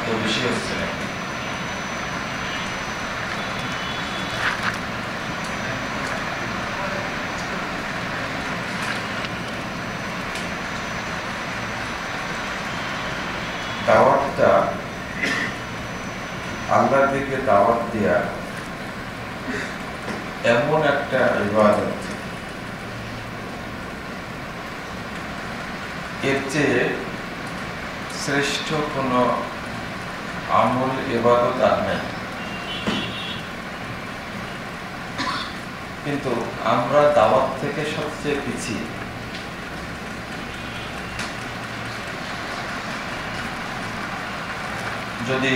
শব্দ বেশি হচ্ছে না। দাওয়াতটা আল্লাহর দিকে দাওয়াত দেয়া এমন একটা ইবাদত, এর চেয়ে শ্রেষ্ঠ কোনো আমল ইবাদত আর নাই। কিন্তু আমরা দাওয়াত থেকে সবচেয়ে পিছিয়ে। যদি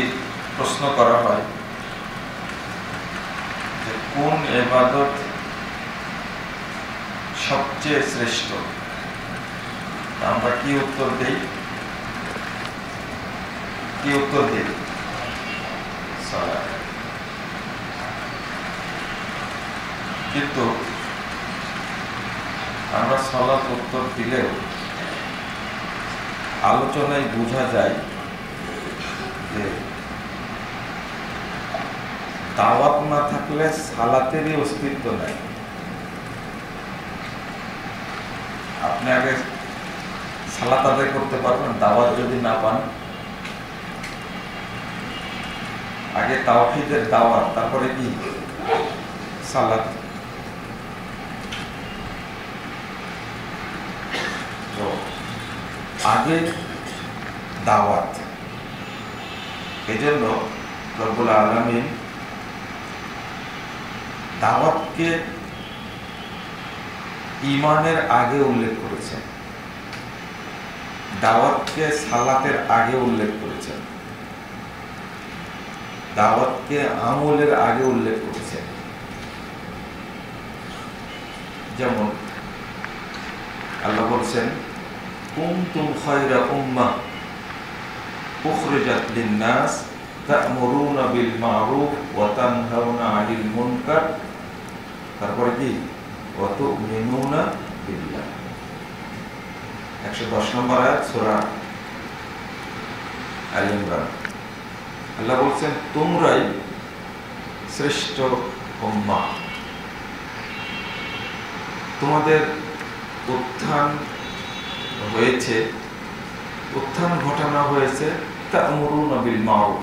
প্রশ্ন করা হয় যে কোন ইবাদত সবচেয়ে শ্রেষ্ঠ, আমরা কি উত্তর দেই? সালাত। কিন্তু আমরা সালাত উত্তর দিলেও আলোচনায় বোঝা যায় যে দাওয়াত না থাকলে সালাতেরই অস্তিত্ব নাই। আপনি আগে সালাত আদায় করতে পারবেন দাওয়াত যদি না পান? আগে তাওহীদের দাওয়াত, তারপরে কি সালাত। তো আগে দাওয়াত। এজন্য রব্বুল আলামিন দাওয়াতকে ঈমানের আগে উল্লেখ করেছেন, দাওয়াতকে সালাতের আগে উল্লেখ করেছেন, দাওয়াতকে আমলের আগে উল্লেখ করেছেন। যেমন আল্লাহ বলছেন, কুনতুম খায়রা উম্মাহ উখরিজাত লিন-নাস তা'মুরুনা বিল মা'রুফ ওয়া তানহাউনা 'আনিল মুনকার, তারপরে কি ওয়া তু'মিনুনা বিল্লাহ। 110 নম্বর আয়াত সূরা আল ইমরান। আল্লাহ বলছেন, তোমরাই শ্রেষ্ঠ উম্মাহ, তোমাদের উত্থান হয়েছে, উত্থান ঘটানো হয়েছে তা'মুরুনা বিল মা'রুফ,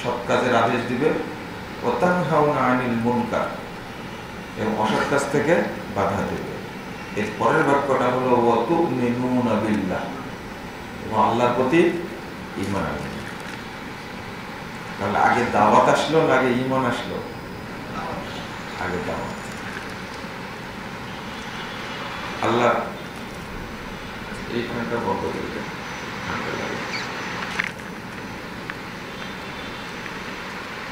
সৎ কাজের আদেশ দিবে, ওয়া তানহাউনা 'আনিল মুনকার, এবং অসৎ কাজ থেকে বাধা দেবে। এর পরের বাক্যটা হলো ওয়া তু'মিনুনা বিল্লাহ, এবং আল্লাহর প্রতি ঈমান আনবে। তাহলে আগে দাওয়াত আসলো না আগে ঈমান আসলো? আগে দাওয়াত। আল্লাহ এইখানটা বন্ধ করে দেন।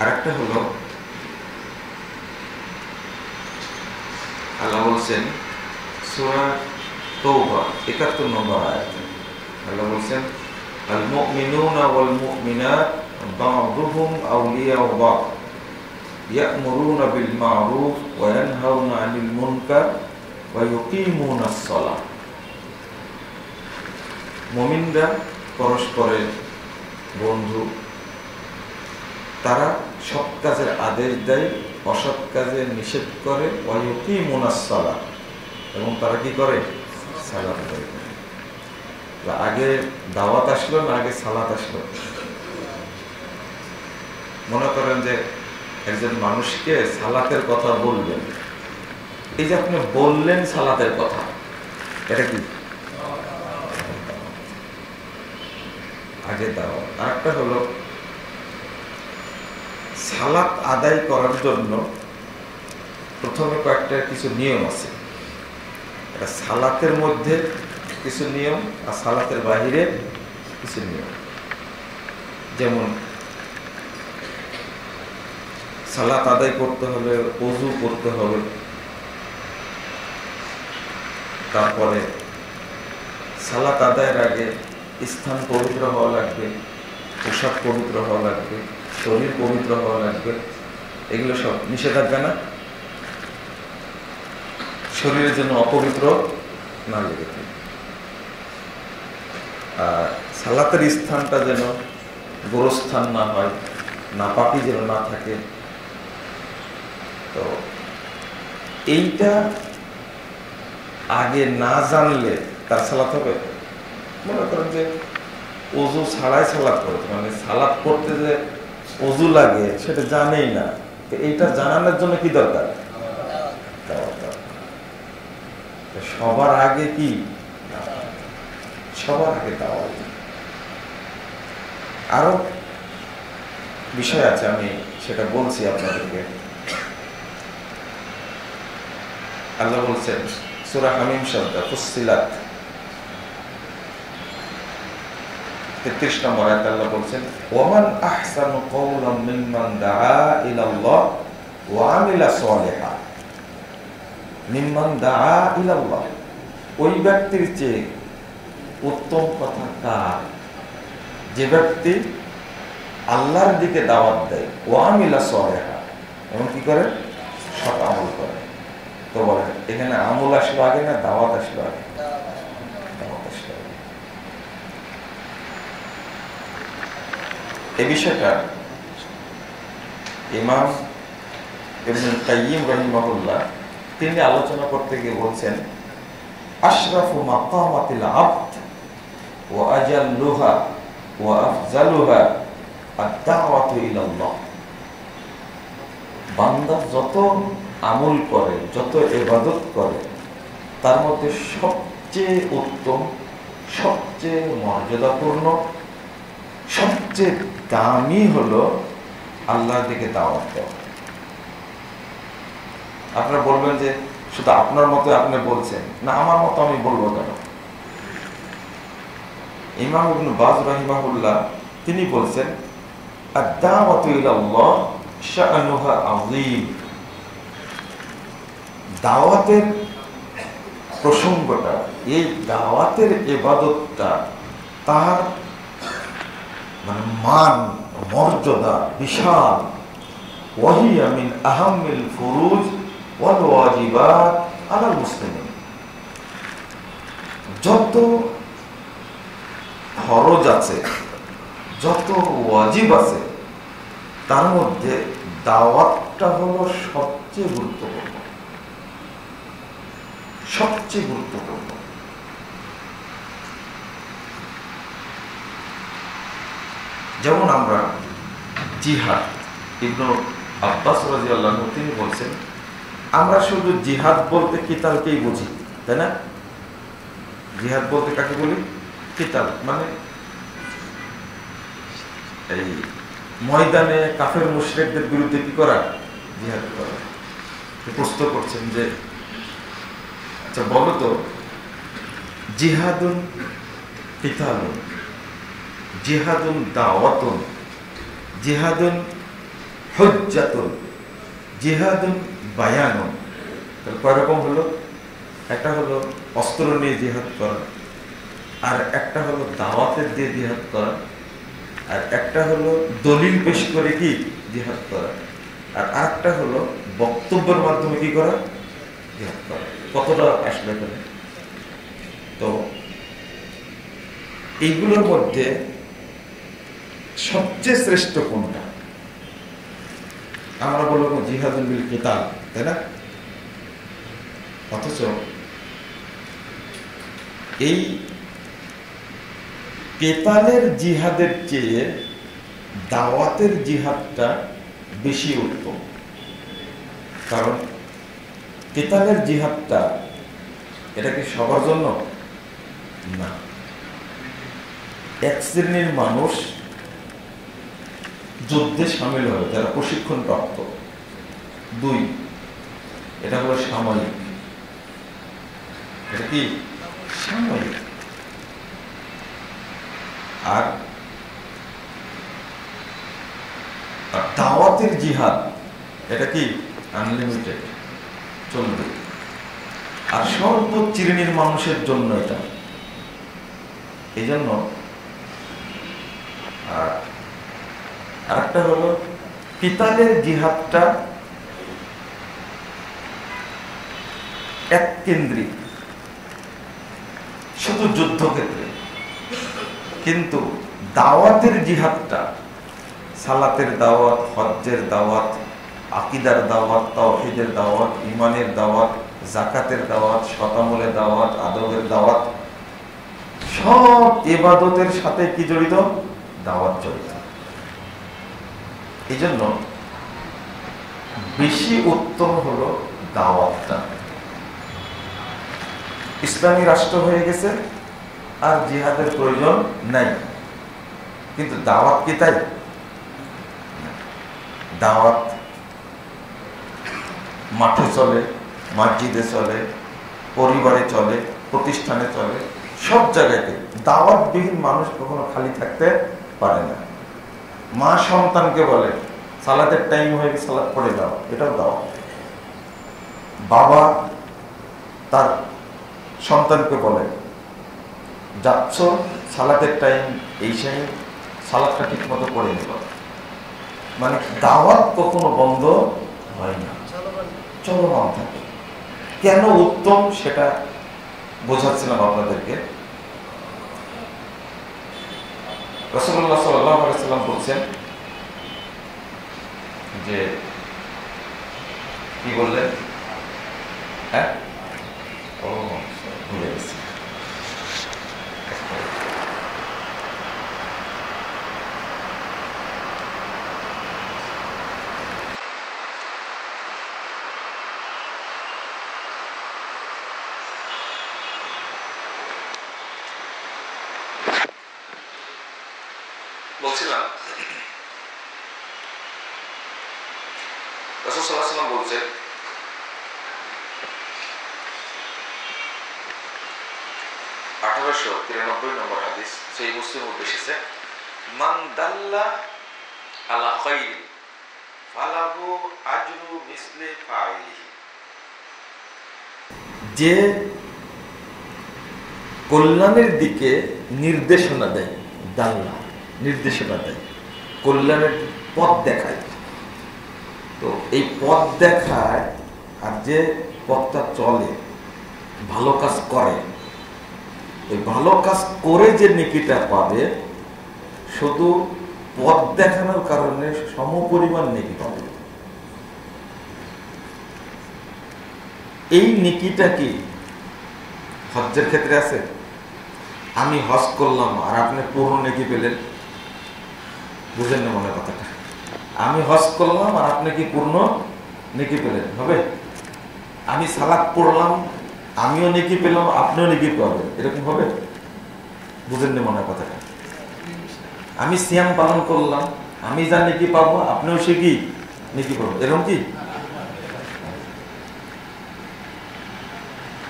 আরেকটা হলো আল্লাহ বলছেন সূরা তাওবা 71 নম্বর আয়াতে, আল্লাহ বলছেন, আল মুমিনুনা ওয়াল মুমিনাত বা'দুহুম আউলিয়াউ বা'দ ইয়া'মুরুনা বিল মা'রুফ ওয়া ইয়ানহাউনা 'আনিল মুনকার ওয়া ইউকিমুনাস সালাহ। মুমিনরা পরস্পরের বন্ধু, তারা সৎ কাজের আদেশ দেয়, অসৎ কাজে নিষেধ করে, ওয়া ইউকিমুনাস সালাহ, এবং তারা কি করে? সালাত আদায় করে। আগে দাওয়াত আসলো না আগে সালাত আসলো? মনে করেন যে একজন মানুষকে সালাতের কথা বলবেন, এই যে আপনি বললেন সালাতের কথা, এটা কি? আগে দাওয়াত। আরেকটা হলো সালাত আদায় করার জন্য প্রথমে কয়েকটা কিছু নিয়ম আছে। এটা সালাতের মধ্যে কিছু নিয়ম আর সালাতের বাহিরে কিছু নিয়ম। যেমন সালাত আদায় করতে হলে ওযু করতে হবে, তারপরে সালাত আদায়ের আগে স্থান পবিত্র হওয়া লাগবে, পোশাক পবিত্র হওয়া লাগবে, শরীর পবিত্র হওয়া লাগবে। এগুলো সব নিষেধাজ্ঞা না? শরীরের জন্য অপবিত্র না লেগে থাকে। আর সালাতের স্থানটা যেন গোরস্থান না হয়, নাপাকি যেন না থাকে। তো এইটা আগে না জানলে তার সালাত হবে। মনে করেন যে ওযু ছাড়াই সালাত করতে, মানে সালাত করতে যে ওযু লাগে সেটা জানেই না, তো এইটা জানানোর জন্য কি দরকার? সবার আগে কি? সবার আগে দাওয়াত। আরো বিষয় আছে, আমি সেটা বলছি আপনাদেরকে। আল্লাহ বলছেন সূরা হামিম শব্দ ফুসসিলাত 33 নম্বর আয়াতে আল্লাহ বলছেন ওয়ামান আহসানু কওলাম মিম্মান দাআ ইলাল্লাহ ওয়া আমিলা সলিহান। মিম্মান দাআ ইলাল্লাহ, ওই ব্যক্তির চেয়ে উত্তম কথা কার? যে ব্যক্তি আল্লাহর দিকে দাওয়াত দেয়, ওয়া আমিলা সলিহান, এবং কি করে? সৎ আমল করে। তো বলেন এখানে আমল আসলো আগে না দাওয়াত আসলো আগে? দাওয়াত আসলো আগে। এই বিষয়টা ইমাম ইবনুল কাইয়্যিম রাহিমাহুল্লাহ তিনি আলোচনা করতে গিয়ে বলছেন আশরাফু মাকামাতিল আবদ ওয়া আজাল্লুহা ওয়া আফজালুহা আদ-দাওয়াতু ইলাল্লাহ। বান্দা যত আমল করে, যত ইবাদত করে, তার মধ্যে সবচেয়ে উত্তম, সবচেয়ে মর্যাদাপূর্ণ, সবচেয়ে দামি হলো আল্লাহর দিকে দাওয়াত দেওয়া। আপনারা বলবেন যে শুধু আপনার মতো আপনি বলছেন না, আমার মতো আমি বলবো কেন? ইমাম ইবনে বাজ রাহিমাহুল্লাহ তিনি বলছেন আদ-দাওয়াতু ইলাল্লাহ শা'নুহা আযীম। দাওয়াতের প্রসঙ্গটা, এই দাওয়াতের ইবাদতটা তার মানে মান মর্যাদা বিশাল। ওয়াহিয়া মিন আহাম্মিল ফুরুজ ওয়াল ওয়াজিবাত আলাল মুসলিমিন। যত ফরজ আছে, যত ওয়াজিব আছে, তার মধ্যে দাওয়াতটা হলো সবচেয়ে গুরুত্বপূর্ণ, সবচেয়ে গুরুত্বপূর্ণ। যেমন আমরা জিহাদ, ইবনে আব্বাস রাদিয়াল্লাহু আনহু তিনি বলছেন আমরা শুধু জিহাদ বলতে কিতালকেই বুঝি, তাই না? জিহাদ বলতে কাকে বলি? কিতাল, মানে এই ময়দানে কাফের মুশরিকদের বিরুদ্ধে কি করা? জিহাদ করা। প্রশ্ন করছেন যে আচ্ছা বলো তো, জিহাদুন কিতালুন, জিহাদুন দাওয়াতুন, জিহাদুন হুজ্জাতুন, জিহাদুন বায়ানুন, তাহলে কয় রকম হলো? একটা হলো অস্ত্র নিয়ে জিহাদ করা, আর একটা হলো দাওয়াতের দিয়ে জিহাদ করা, আর একটা হলো দলিল পেশ করে কি জিহাদ করা, আর আরেকটা হলো বক্তব্যের মাধ্যমে কি করা? জিহাদ করা। কতটা আসলে এখানে? তো এইগুলোর মধ্যে সবচেয়ে শ্রেষ্ঠ কোনটা? আমরা বলবো জিহাদুল বিল কিতাল, তাই না? অথচ এই কেতালের জিহাদের চেয়ে দাওয়াতের জিহাদটা বেশি উত্তম। কারণ কেতালের জিহাদটা এটা কি সবার জন্য না। এক শ্রেণীর মানুষ যুদ্ধে সামিল হবে যারা প্রশিক্ষণ প্রাপ্ত। 2, এটা হলো সাময়িক। এটা কি সাময়িক। আর দাওয়াতের জিহাদ এটা কি আনলিমিটেড, চলবে। আর সর্ব শ্রেণীর মানুষের জন্য এটা। এই জন্য আর একটা হলো কিতালের জিহাদটা এক কেন্দ্রিক, শুধু যুদ্ধক্ষেত্রে। কিন্তু দাওয়াতের জিহাদটা, সালাতের দাওয়াত, হজ্জের দাওয়াত, আকীদার দাওয়াত, তাওহীদের দাওয়াত, ঈমানের দাওয়াত, যাকাতের দাওয়াত, শতামলের দাওয়াত, আদবের দাওয়াত, সব ইবাদতের সাথে কি জড়িত? দাওয়াত জড়িত। এই জন্য বেশি উত্তম হলো দাওয়াতটা। ইসলামী রাষ্ট্র হয়ে গেছে, আর জিহাদের প্রয়োজন নাই, কিন্তু দাওয়াত কি তাই? দাওয়াত মাঠে চলে, মসজিদে চলে, পরিবারে চলে, প্রতিষ্ঠানে চলে, সব জায়গাতে দাওয়াতবিহীন মানুষ কখনো খালি থাকতে পারে না। মা সন্তানকে বলে সালাতের টাইম হয়ে গেছে, সালাত পড়ে যাও, এটাও দাওয়াত। বাবা তার সন্তানকে বলে যাচ্ছ, সালাতের টাইম এই সময়, সালাতটা ঠিক মতো পড়ে নিল। মানে দাওয়াত কখনো বন্ধ হয় না, চলমান থাকে। কেন উত্তম সেটা বোঝাচ্ছিলাম আপনাদেরকে। রাসূলুল্লাহ সাল্লাল্লাহু আলাইহি ওয়াসাল্লাম বলছেন যে, কি বললেন? হ্যাঁ, ও ভুলে গেছি। বলছিলাম রাসূল সাল্লাল্লাহু আলাইহি ওয়াসাল্লাম বলছেন, 1893 নম্বর হাদিস, সেই মুসলিম মধ্যে এসেছে, মান দাল্লা আলা খাইরিন ফালাহু আজরু মিসলি ফাইলিহি। যে কল্যাণের দিকে নির্দেশনা দেয়, দাল্লা নির্দেশনা দেয়, কল্যাণের পথ দেখায়, তো এই পথ দেখায় আর যে পথটা চলে, ভালো কাজ করে, এই ভালো কাজ করে যে নেকিটা পাবে, শুধু পথ দেখানোর কারণে সমপরিমাণ নেকি পাবে। এই নেকিটা কি হজ্জের ক্ষেত্রে আছে? আমি হজ করলাম আর আপনি পূর্ণ নেকি পেলেন, বুঝেন না মনে কথাটা? আমি হজ করলাম আর আপনি কি পূর্ণ নেকি পেলেন? হবে? আমি সালাত পড়লাম, আমিও নেকি পেলাম, আপনিও নেকি পাবেন, এরকম হবে? বুঝেন না মনে কথাটা? আমি সিয়াম পালন করলাম, আমি যা নেকি পাবো, আপনিও সে কি নেকি পাবো, এরকম কি?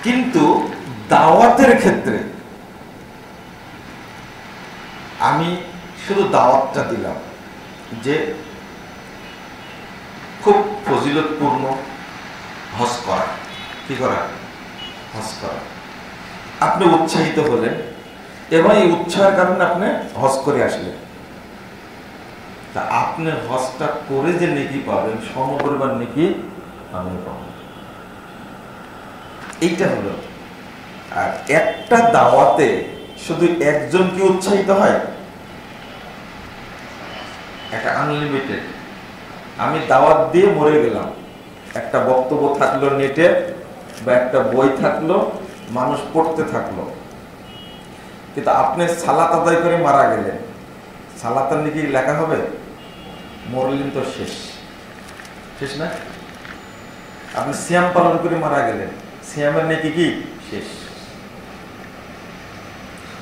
কিন্তু দাওয়াতের ক্ষেত্রে আমি শুধু দাওয়াতটা দিলাম যে খুব ফজিলতপূর্ণ হজ করা, কি করা? হজ করা। আপনি উৎসাহিত হলেন এবং এই উৎসাহের কারণে আপনি হজ করে আসলেন, তা আপনি হজটা করে যে নেকি পাবেন, সমপরিমাণ নেকি আমি পাবেন, এইটা হলো। আর একটা দাওয়াতে শুধু একজন কি উৎসাহিত হয়? একটা আনলিমিটেড। আমি দাওয়াত দিয়ে মরে গেলাম, একটা বক্তব্য থাকলো নেটে বা একটা বই থাকলো, মানুষ পড়তে থাকলো, কিন্তু আপনি সালাত আদায় করে মারা গেলেন, সালাতের নাকি লেখা হবে? মরলেন তো শেষ, শেষ না? আপনি সিয়াম পালন করে মারা গেলেন, সিয়ামের নাকি কি শেষ?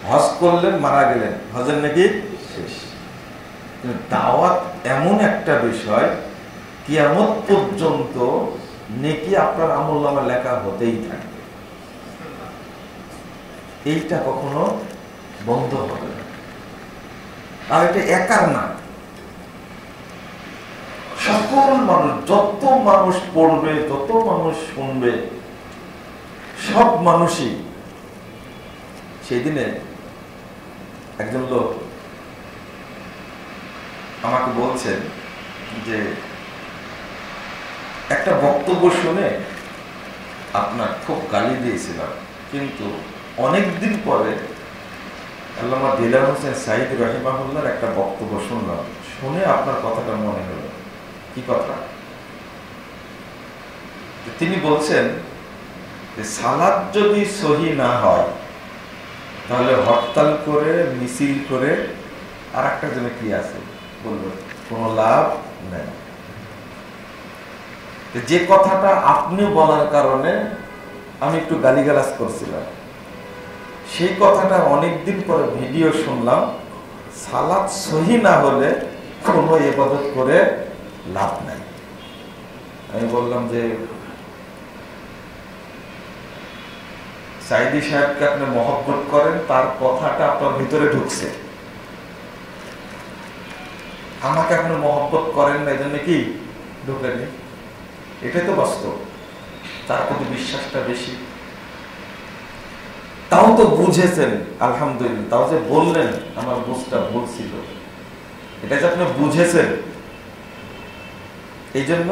হজ করলেন, মারা গেলেন, হজের নাকি শেষ। দাওয়াত এমন একটা বিষয়, কিয়ামত পর্যন্ত নেকি আপনার আমলনামা লেখা হতেই থাকবে, এইটা কখনো বন্ধ হবে না। আর এটা একার না, সকল মানুষ, যত মানুষ পড়বে, যত মানুষ শুনবে, সব মানুষই সেই দিনে। একজন লোক আমাকে বলছেন যে একটা বক্তব্য শুনে আপনার খুব গালি দিয়েছিলাম, কিন্তু অনেকদিন পরে আল্লামা দিলওয়ার হোসেন সাঈদ রাহিমাহুল্লাহর একটা বক্তব্য শুনলাম, শুনে আপনার কথাটা মনে হলো। কি কথা? তিনি বলছেন যে সালাত যদি সহি না হয় তাহলে হরতাল করে মিছিল করে আর একটা জন্য কি আছে বলবো, কোনো লাভ নেই। যে কথাটা আপনি বলার কারণে আমি একটু গালিগালাজ করছিলাম, সেই কথাটা অনেকদিন পরে ভিডিও শুনলাম, সালাত সহি না হলে কোনো ইবাদত করে লাভ নাই। আমি বললাম যে সাইদি সাহেবকে আপনি মহব্বত করেন, তার কথাটা আপনার ভিতরে ঢুকছে, আমাকে আপনি মহব্বত করেন না, এই জন্য কি ঢুকেনি? এটাই তো বাস্তব। তার প্রতি বিশ্বাসটা বেশি। তাও তো বুঝেছেন, আলহামদুলিল্লাহ। তাও যে বললেন আমার বুঝটা ভুল ছিল, এটা যে আপনি বুঝেছেন, এই জন্য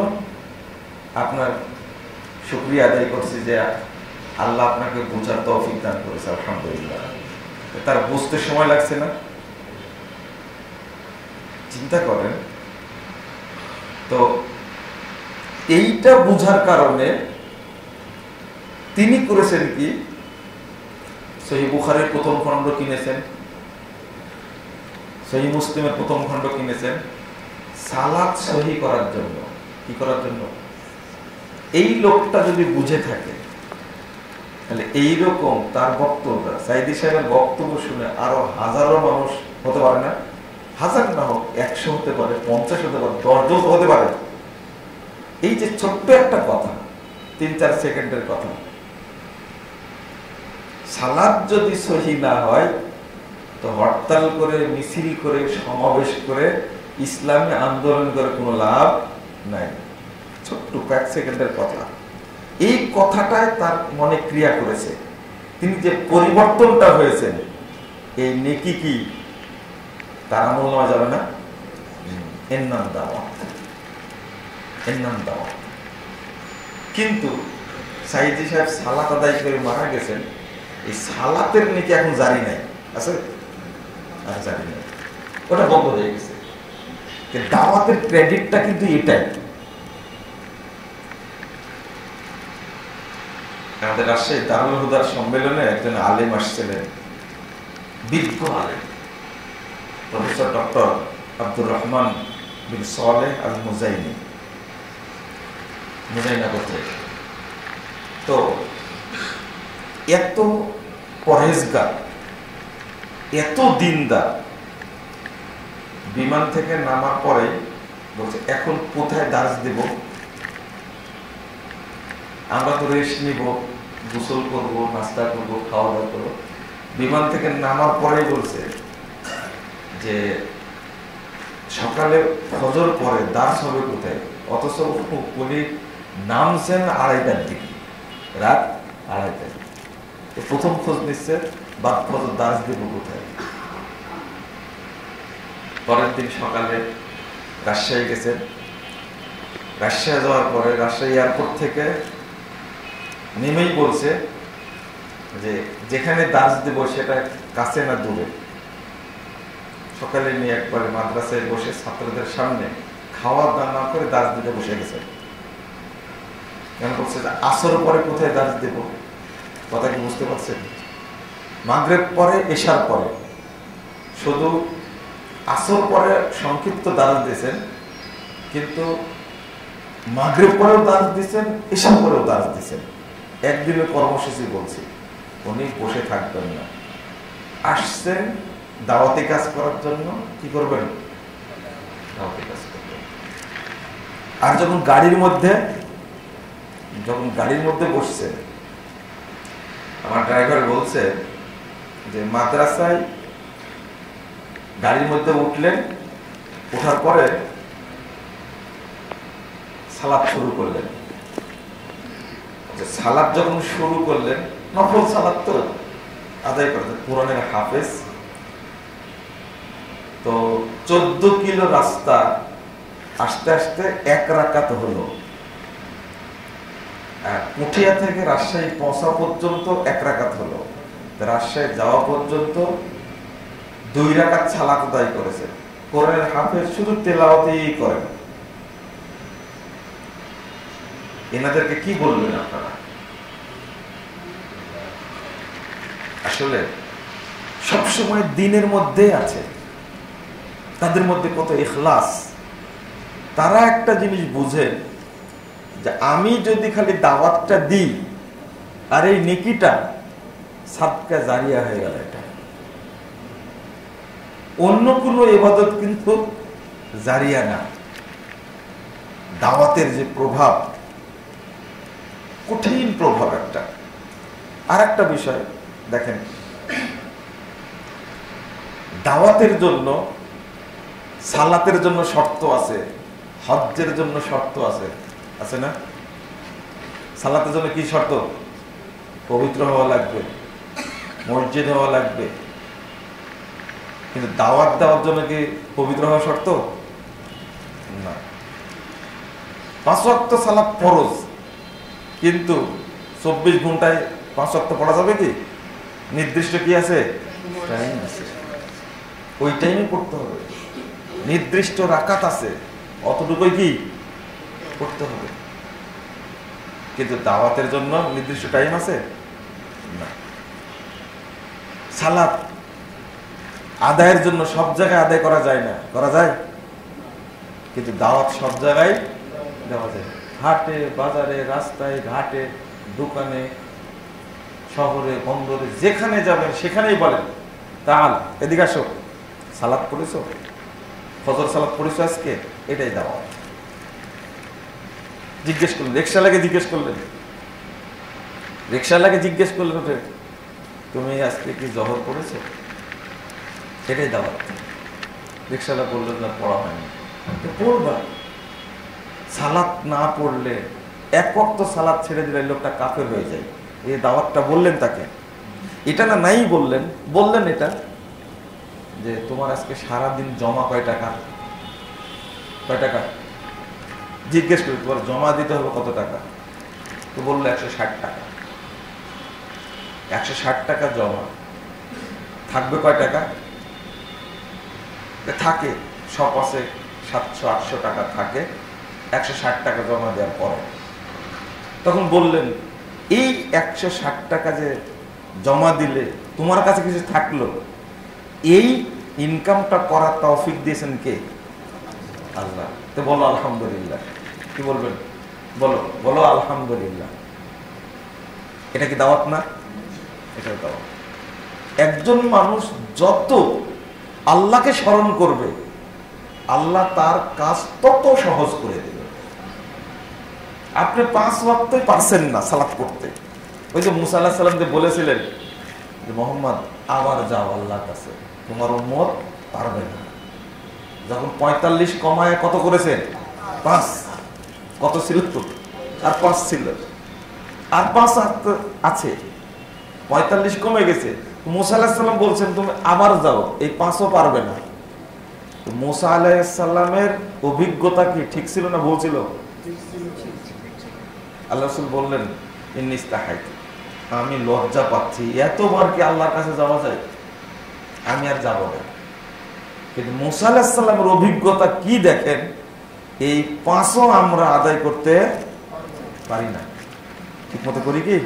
আপনার শুকরিয়া আদায় করছি যে আল্লাহ আপনাকে বোঝার তৌফিক দান করেছে, আলহামদুলিল্লাহ। তার বুঝতে সময় লাগছে না? চিন্তা করেন তো। এইটা বুঝার কারণে তিনি করেছেন কি, সহিহ বুখারীর প্রথম খণ্ড কিনেছেন, সহিহ মুসলিমের প্রথম খণ্ড কিনেছেন, সালাত সহি করার জন্য। কি করার জন্য? এই লোকটা যদি বুঝে থাকে তাহলে এইরকম তার বক্তব্য, সাইদি সাহেবের বক্তব্য শুনে আরো হাজারো মানুষ হতে পারে না? হাজার না হোক, 100 হতে পারে, 50 হতে পারে, 10 হতে পারে। এই যে ছোট্ট একটা কথা, 3-4 সেকেন্ডের কথা, সালাত যদি সহি না হয় তো হরতাল করে, মিছিল করে, সমাবেশ করে, ইসলামী আন্দোলন করে কোনো লাভ নাই। ছোট্ট 1 সেকেন্ডের কথা, এই কথাটাই তার মনে ক্রিয়া করেছে। তিনি যে পরিবর্তনটা হয়েছেন, এই নেকি কি তার আমল নেওয়া যাবে না? এর নাম দাওয়াত, এর নাম দাওয়াত। কিন্তু সাইদি সাহেব সালাত আদায় করে মারা গেছেন, এই সালাতের নেকি এখন জারি নাই, আছে? আর জারি নাই, ওটা বন্ধ হয়ে গেছে। দাওয়াতের ক্রেডিটটা কিন্তু এটাই। আমাদের রাজশাহী দারুল হুদার সম্মেলনে একজন আলেম আসছিলেন, বিজ্ঞ আলেম, প্রফেসর ডক্টর আব্দুর রহমান বিন সালেহ আল মুজাইনি, মুজাইনগর থেকে। তো এত পরহেজগার, এত দিনদার, বিমান থেকে নামার পরে বলছে এখন কোথায় দাঁড় দেব? আমরা তো রেস্ট নিব, গোসল করব, নাস্তা করব, খাওয়া দাওয়া করবো। বিমান থেকে নামার পরেই বলছে যে সকালে ফজর পরে দাস হবে কোথায়? অথচ উনি নামছেন 2:30টার দিকে, রাত 2:30টায়। প্রথম খোঁজ নিচ্ছে বাদ ফজর দাস দেব কোথায়। পরের দিন সকালে রাজশাহী গেছেন। রাজশাহী যাওয়ার পরে রাজশাহী এয়ারপোর্ট থেকে নেমেই বলছে যে যেখানে দাস দেব সেটা কাছে না দূরে। সকালে নিয়ে একবারে মাদ্রাসায় বসে ছাত্রদের সামনে খাওয়া দাওয়া করে দাস দিতে বসে গেছে। কেন বলছে আসর পরে কোথায় দাস দেব? কথা কি বুঝতে পারছেন? মাগরিব পরে, এশার পরে, শুধু আসর পরে সংক্ষিপ্ত দাস দিয়েছেন, কিন্তু মাগরিব পরেও দাস দিয়েছেন, এশার পরেও দাস দিয়েছেন। একদিনের কর্মসূচি বলছি, উনি বসে থাকবেন না, আসছেন দাওয়াতি কাজ করার জন্য। কি করবেন? দাওয়াতি কাজ করবেন। আর যখন গাড়ির মধ্যে বসছে, আমার ড্রাইভার বলছে যে মাদ্রাসায় গাড়ির মধ্যে উঠলেন, ওঠার পরে সালাত শুরু করলেন। সালাত যখন শুরু করলেন, নফল সালাত তো আদায় করতেন, কোরআনের হাফেজ। তো 14 কিলো রাস্তা আস্তে আস্তে 1 রাকাত হলো। পুঠিয়া থেকে রাজশাহী পৌঁছা পর্যন্ত 1 রাকাত হলো, রাজশাহী যাওয়া পর্যন্ত 2 রাকাত সালাত আদায় করেছে, কোরআনের হাফেজ শুধু তেলাওয়াতেই করেন, এনাদেরকে কি বলবেন আপনারা? আসলে সবসময় দিনের মধ্যে আছে, তাদের মধ্যে কত ইখলাস। তারা একটা জিনিস বুঝে যে আমি যদি খালি দাওয়াতটা দিই আর এই নেকিটা সাদকা জারিয়া হয়ে গেল, এটা অন্য কোনো ইবাদত কিন্তু জারিয়া না। দাওয়াতের যে প্রভাব, কঠিন প্রভাব একটা। আর একটা বিষয় দেখেন, দাওয়াতের জন্য, সালাতের জন্য শর্ত আছে, হজ্জের জন্য শর্ত আছে, আছে না? সালাতের জন্য কি শর্ত? পবিত্র হওয়া লাগবে, মসজিদ হওয়া লাগবে। কিন্তু দাওয়াত দেওয়ার জন্য কি পবিত্র হওয়া শর্ত না? 5 ওয়াক্ত সালাত ফরজ, কিন্তু 24 ঘন্টায় 5 ওয়াক্ত পড়া যাবে কি? নির্দিষ্ট কি আছে? টাইম আছে, ওই টাইমে পড়তে হবে। নির্দিষ্ট রাকাত আছে, অতটুকুই কি পড়তে হবে। কিন্তু দাওয়াতের জন্য নির্দিষ্ট টাইম আছে না। সালাত আদায়ের জন্য সব জায়গায় আদায় করা যায় না, করা যায়, কিন্তু দাওয়াত সব জায়গায় দেওয়া যায়। হাটে, বাজারে, রাস্তায়, ঘাটে, দোকানে, শহরে, বন্দরে, যেখানে যাবেন সেখানেই বলেন তাহলে এদিকে আসো, সালাত পড়েছো, ফজর সালাত পড়েছো আজকে, এটাই দাওয়াত। জিজ্ঞেস করলেন, রিকশাওয়ালাকে জিজ্ঞেস করলেন, রিকশাওয়ালাকে জিজ্ঞেস করলেন তুমি আজকে কি জহর পড়েছো, এটাই দাওয়াত। রিকশাওয়ালা বললেন না, পড়া হয়নি। পড়বা। সালাত না পড়লে, এক ওয়াক্ত সালাত ছেড়ে দিলে লোকটা কাফের হয়ে যায়। এই দাওয়াতটা বললেন তাকে, এটা না নাই বললেন, বললেন এটা যে তোমার আজকে সারাদিন জমা কয় টাকা, কয় টাকা জিজ্ঞেস করি, তোমার জমা দিতে হবে কত টাকা? তো বললো 160 টাকা। 160 টাকা জমা, থাকবে কয় টাকা? থাকে সব আছে 700-800 টাকা থাকে 160 টাকা জমা দেওয়ার পরে। তখন বললেন এই 160 টাকা যে জমা দিলে তোমার কাছে কিছু থাকলো, এই ইনকামটা করার তৌফিক দিয়েছেন কে? আল্লাহ। তো বলো আলহামদুলিল্লাহ। কি বলবেন? বলো বলো আলহামদুলিল্লাহ। এটা কি দাওয়াত না? এটা দাওয়াত। একজন মানুষ যত আল্লাহকে স্মরণ করবে, আল্লাহ তার কাজ তত সহজ করে দেবে। আপনি 5 ওয়াক্তই পারছেন না সালাত করতে, ওই যে মুসা আলাইহিস সালাম যে বলেছিলেন যে মোহাম্মদ আবার যাও আল্লাহর কাছে, তোমার উম্মত পারবে না। যখন 45 কমায় কত করেছেন? 5। কত ছিল তো? আর 5 ছিল, আর 5 আছে, 45 কমে গেছে। মুসা আলাইহিস সালাম বলছেন তুমি আবার যাও, এই 5ও পারবে না। তো মুসা আলাইহিস সালামের অভিজ্ঞতা কি ঠিক ছিল না ভুল ছিল? আল্লাহ রাসূল বললেন ইন্নিস্তাহাইতু, আমি লজ্জা পাচ্ছি, এতবার কি আল্লাহর কাছে যাওয়া যায়? আমি আর যাব না। কিন্তু মুসা আলাইহিস সালামের অভিজ্ঞতা কি দেখেন, এই 5ও আমরা আদায় করতে পারি না। ঠিক মতো করি কি?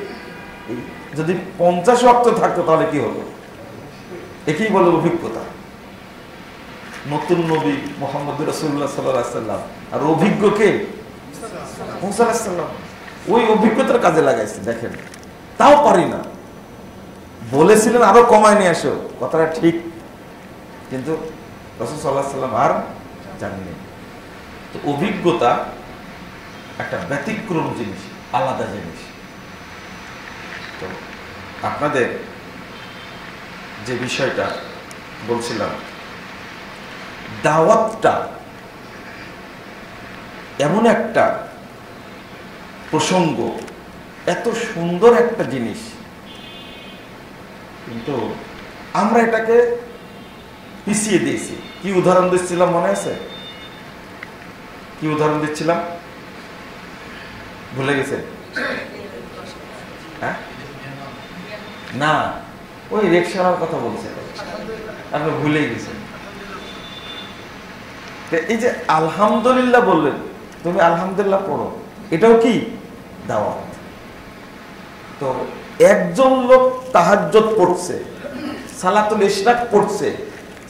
যদি 50 ওয়াক্ত থাকতো তাহলে কি হলো? একেই বলে অভিজ্ঞতা। নতুন নবী মুহাম্মদ রাসূলুল্লাহ সাল্লাল্লাহু আলাইহি ওয়াসাল্লাম, আর অভিজ্ঞ কে? মুসা আলাইহিস সালাম। ওই অভিজ্ঞতার কাজে লাগাইছে। দেখেন তাও পারি না, বলেছিলেন আরো কমায় নিয়ে আসো, কথাটা ঠিক, কিন্তু রাসূল সাল্লাল্লাহু আলাইহি ওয়াসাল্লাম আর জানেননি। তো অভিজ্ঞতা একটা ব্যতিক্রম জিনিস, আলাদা জিনিস। তো আপনাদের যে বিষয়টা বলছিলাম, দাওয়াতটা এমন একটা প্রসঙ্গ, এত সুন্দর একটা জিনিস, কিন্তু আমরা এটাকে পিছিয়ে দিয়েছি। কি উদাহরণ দিচ্ছিলাম মনে আছে? কি উদাহরণ দিচ্ছিলাম ভুলে গেছে? হ্যাঁ না, ওই রিকশাওয়ালার কথা বলছেন, আপনি ভুলেই গেছেন। এই যে আলহামদুলিল্লাহ বললেন, তুমি আলহামদুলিল্লাহ পড়ো, এটাও কি দাওয়াত। তো একজন লোক তাহাজ্জুদ পড়ছে, সালাতুল ইশরাক পড়ছে,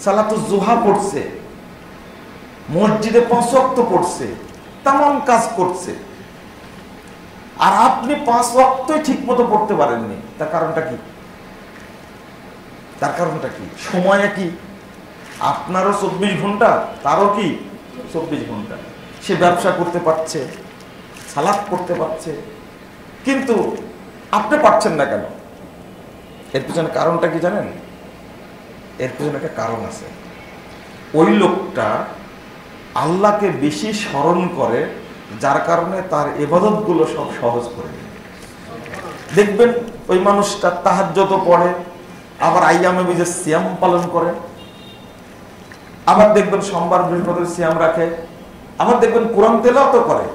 সালাতুল জুহা পড়ছে, মসজিদে 5 ওয়াক্ত পড়ছে, তামাম কাজ করছে, আর আপনি 5 ওয়াক্তই ঠিক মতো পড়তে পারেননি। তার কারণটা কি? তার কারণটা কি? সময় কি? আপনারও 24 ঘন্টা, তারও কি 24 ঘন্টা। সে ব্যবসা করতে পারছে, সালাত করতে পারছে, কিন্তু আপনি পারছেন না কেন? এর পিছনে কারণটা কি জানেন? এর পিছনে একটা কারণ আছে। ওই লোকটা আল্লাহকে বেশি স্মরণ করে, যার কারণে তার ইবাদতগুলো সব সহজ করে দেয়। দেখবেন ওই মানুষটা তাহাজ্জুদ পড়ে, আবার আইয়ামে বিজে সিয়াম পালন করে, আবার দেখবেন সোমবার বৃহস্পতিবার সিয়াম রাখে, আবার দেখবেন কোরআন তেলাওয়াত করে।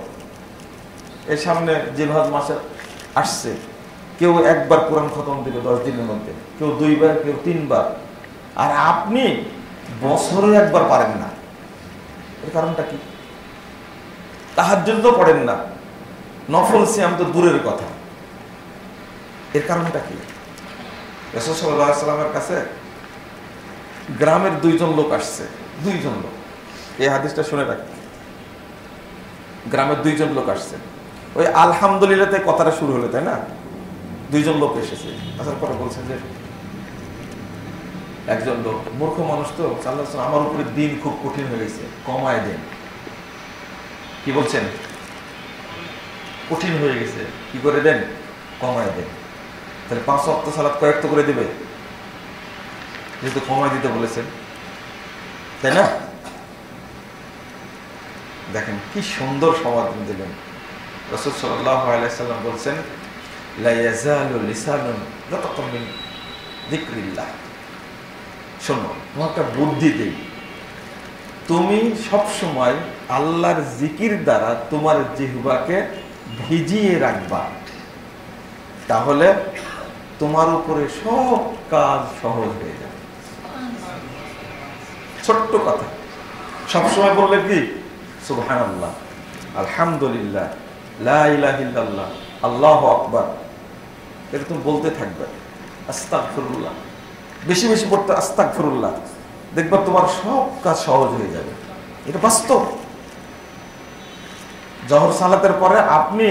এর সামনে জিলহজ মাসে আসছে, কেউ একবার কোরআন খতম দিবে 10 দিনের মধ্যে, কেউ 2 বার, কেউ 3 বার, আর আপনি বছরে একবার পারেন না। এর কারণটা কি? তাহাজ্জুদ তো পড়েন না, নফল সিয়াম তো দূরের কথা। এর কারণটা কি? রাসূল সাল্লাল্লাহু আলাইহি ওয়াসাল্লামের কাছে গ্রামের 2 জন লোক আসছে, 2 জন লোক, এই হাদিসটা শুনে রাখবেন। গ্রামের 2 জন লোক আসছে, ওই আলহামদুলিল্লাহ কথাটা শুরু হলো, তাই না? 2 জন লোক এসেছে, আসার পরে বলছেন যে একজন লোক মূর্খ মানুষ, তো আমার উপরে দিন খুব কঠিন হয়ে গেছে, কমায় দেন। কি বলছেন? কঠিন হয়ে গেছে, কি করে দেন? কমায় দেন। তাহলে 5 ওয়াক্ত সালাত কয়েকটা করে দিবে, যেহেতু কমায় দিতে বলেছেন, তাই না? দেখেন কি সুন্দর সমাধান দিলেন। রাসূল সাল্লাল্লাহু আলাইহি সাল্লাম বলছেন, লা ইয়াজালু লিসানুন রাতাকাম মিন যিকরিল্লাহ। শোনো, তোমার একটা বুদ্ধি দেই, তুমি সব সময় আল্লাহর জিকির দ্বারা তোমার জিহ্বাকে ভিজিয়ে রাখবা, তাহলে তোমার উপরে সব কাজ সহজ হয়ে যাবে। ছোট্ট কথা, সবসময় বললে কি সুবহানাল্লাহ, আলহামদুলিল্লাহ, লা ইলাহা ইল্লাল্লাহ, আল্লাহু আকবার, এটা তুমি বলতে থাকবে। আস্তাগফিরুল্লাহ, বেশি বেশি পড়তে আস্তাগফিরুল্লাহ, দেখবা তোমার সব কাজ সহজ হয়ে যাবে। এটা বাস্তব। জোহর সালাতের পরে আপনি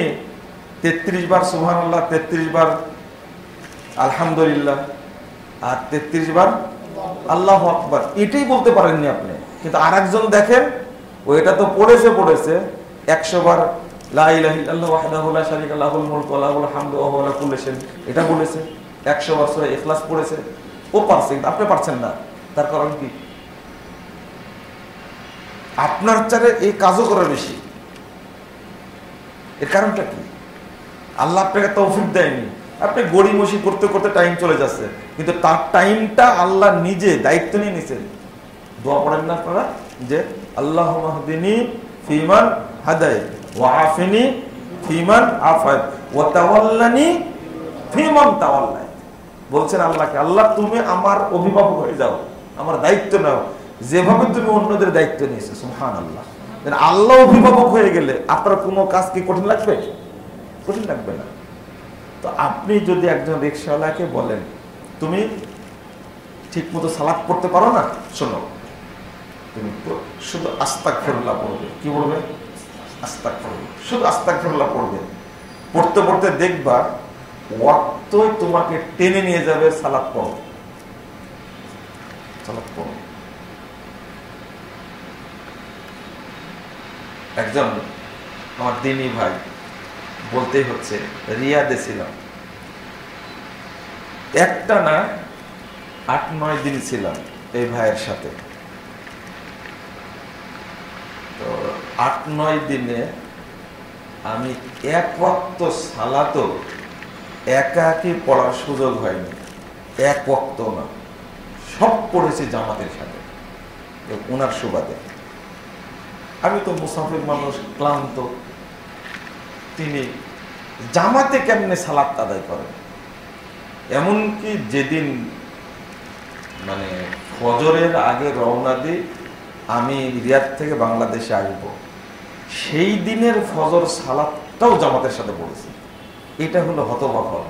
33 বার সুবহানাল্লাহ, 33 বার আলহামদুলিল্লাহ, আর 33 বার আল্লাহু আকবার, এটাই বলতে পারেননি আপনি। কিন্তু আরেকজন দেখেন, ওইটা তো পড়েছে 100 বার লা ইলাহা ইল্লাল্লাহু ওয়াহদাহু লা শারীকা লাহু লাহুল মুলকু ওয়া লাহুল হামদু ওয়া হুয়া আলা কুল্লি শাইইন, এটা বলেছে। 100 বার সূরা ইখলাস পড়েছে, ও পারছে, আপনি পারছেন না। তার কারণ কি? আপনার চারে এই কাজও করা বেশি। এর কারণটা কি? আল্লাহ আপনাকে তৌফিক দেয়নি, আপনি গড়িমসি করতে করতে টাইম চলে যাচ্ছে, কিন্তু তার টাইমটা আল্লাহ নিজে দায়িত্ব নিয়ে নিছেন। দোয়া পড়েন না আপনারা যে আল্লাহুম্মা হদিনি ফিমান হাদাইত ওয়া আফিনি ফিমান আফাত ওয়া তাওয়াল্লানি ফিমান তাওয়াল্লাইত। বলছেন আল্লাহকে, আল্লাহ তুমি আমার অভিভাবক হয়ে যাও, আমার দায়িত্ব নাও, যেভাবে তুমি অন্যদের দায়িত্ব নিয়েছো। সুবহানাল্লাহ। আল্লাহ অভিভাবক হয়ে গেলে আপনার কোনো কাজ কি কঠিন লাগবে? কঠিন লাগবে না। তো আপনি যদি একজন রিকশাওয়ালাকে বলেন তুমি ঠিক মতো সালাত পড়তে পারো না, শোনো, তুমি শুধু আস্তাগফিরুল্লাহ পড়বে। কি পড়বে? আস্তাগফিরুল্লাহ, শুধু আস্তাগফিরুল্লাহ পড়বে। পড়তে পড়তে দেখবা ওয়াক্তই তোমাকে টেনে নিয়ে যাবে, সালাত পড়ো, সালাত পড়ো। একজন আমার দিনী ভাই, বলতেই হচ্ছে, রিয়াদে ছিলাম, একটা না 8-9 দিন ছিলাম এই ভাইয়ের সাথে। তো 8-9 দিনে আমি এক ওয়াক্ত সালাতও একাকী পড়ার সুযোগ হয়নি, এক ওয়াক্ত না, সব পড়েছি জামাতের সাথে, ওনার সুবাদে। আমি তো মুসাফির মানুষ, ক্লান্ত, তিনি জামাতে কেমনে সালাত আদায় করেন। এমনকি যেদিন মানে ফজরের আগে রওনা দিই, আমি রিয়াদ থেকে বাংলাদেশে আসব, সেই দিনের ফজর সালাতটাও জামাতের সাথে পড়েছি। এটা হলো হতবাক হওয়া।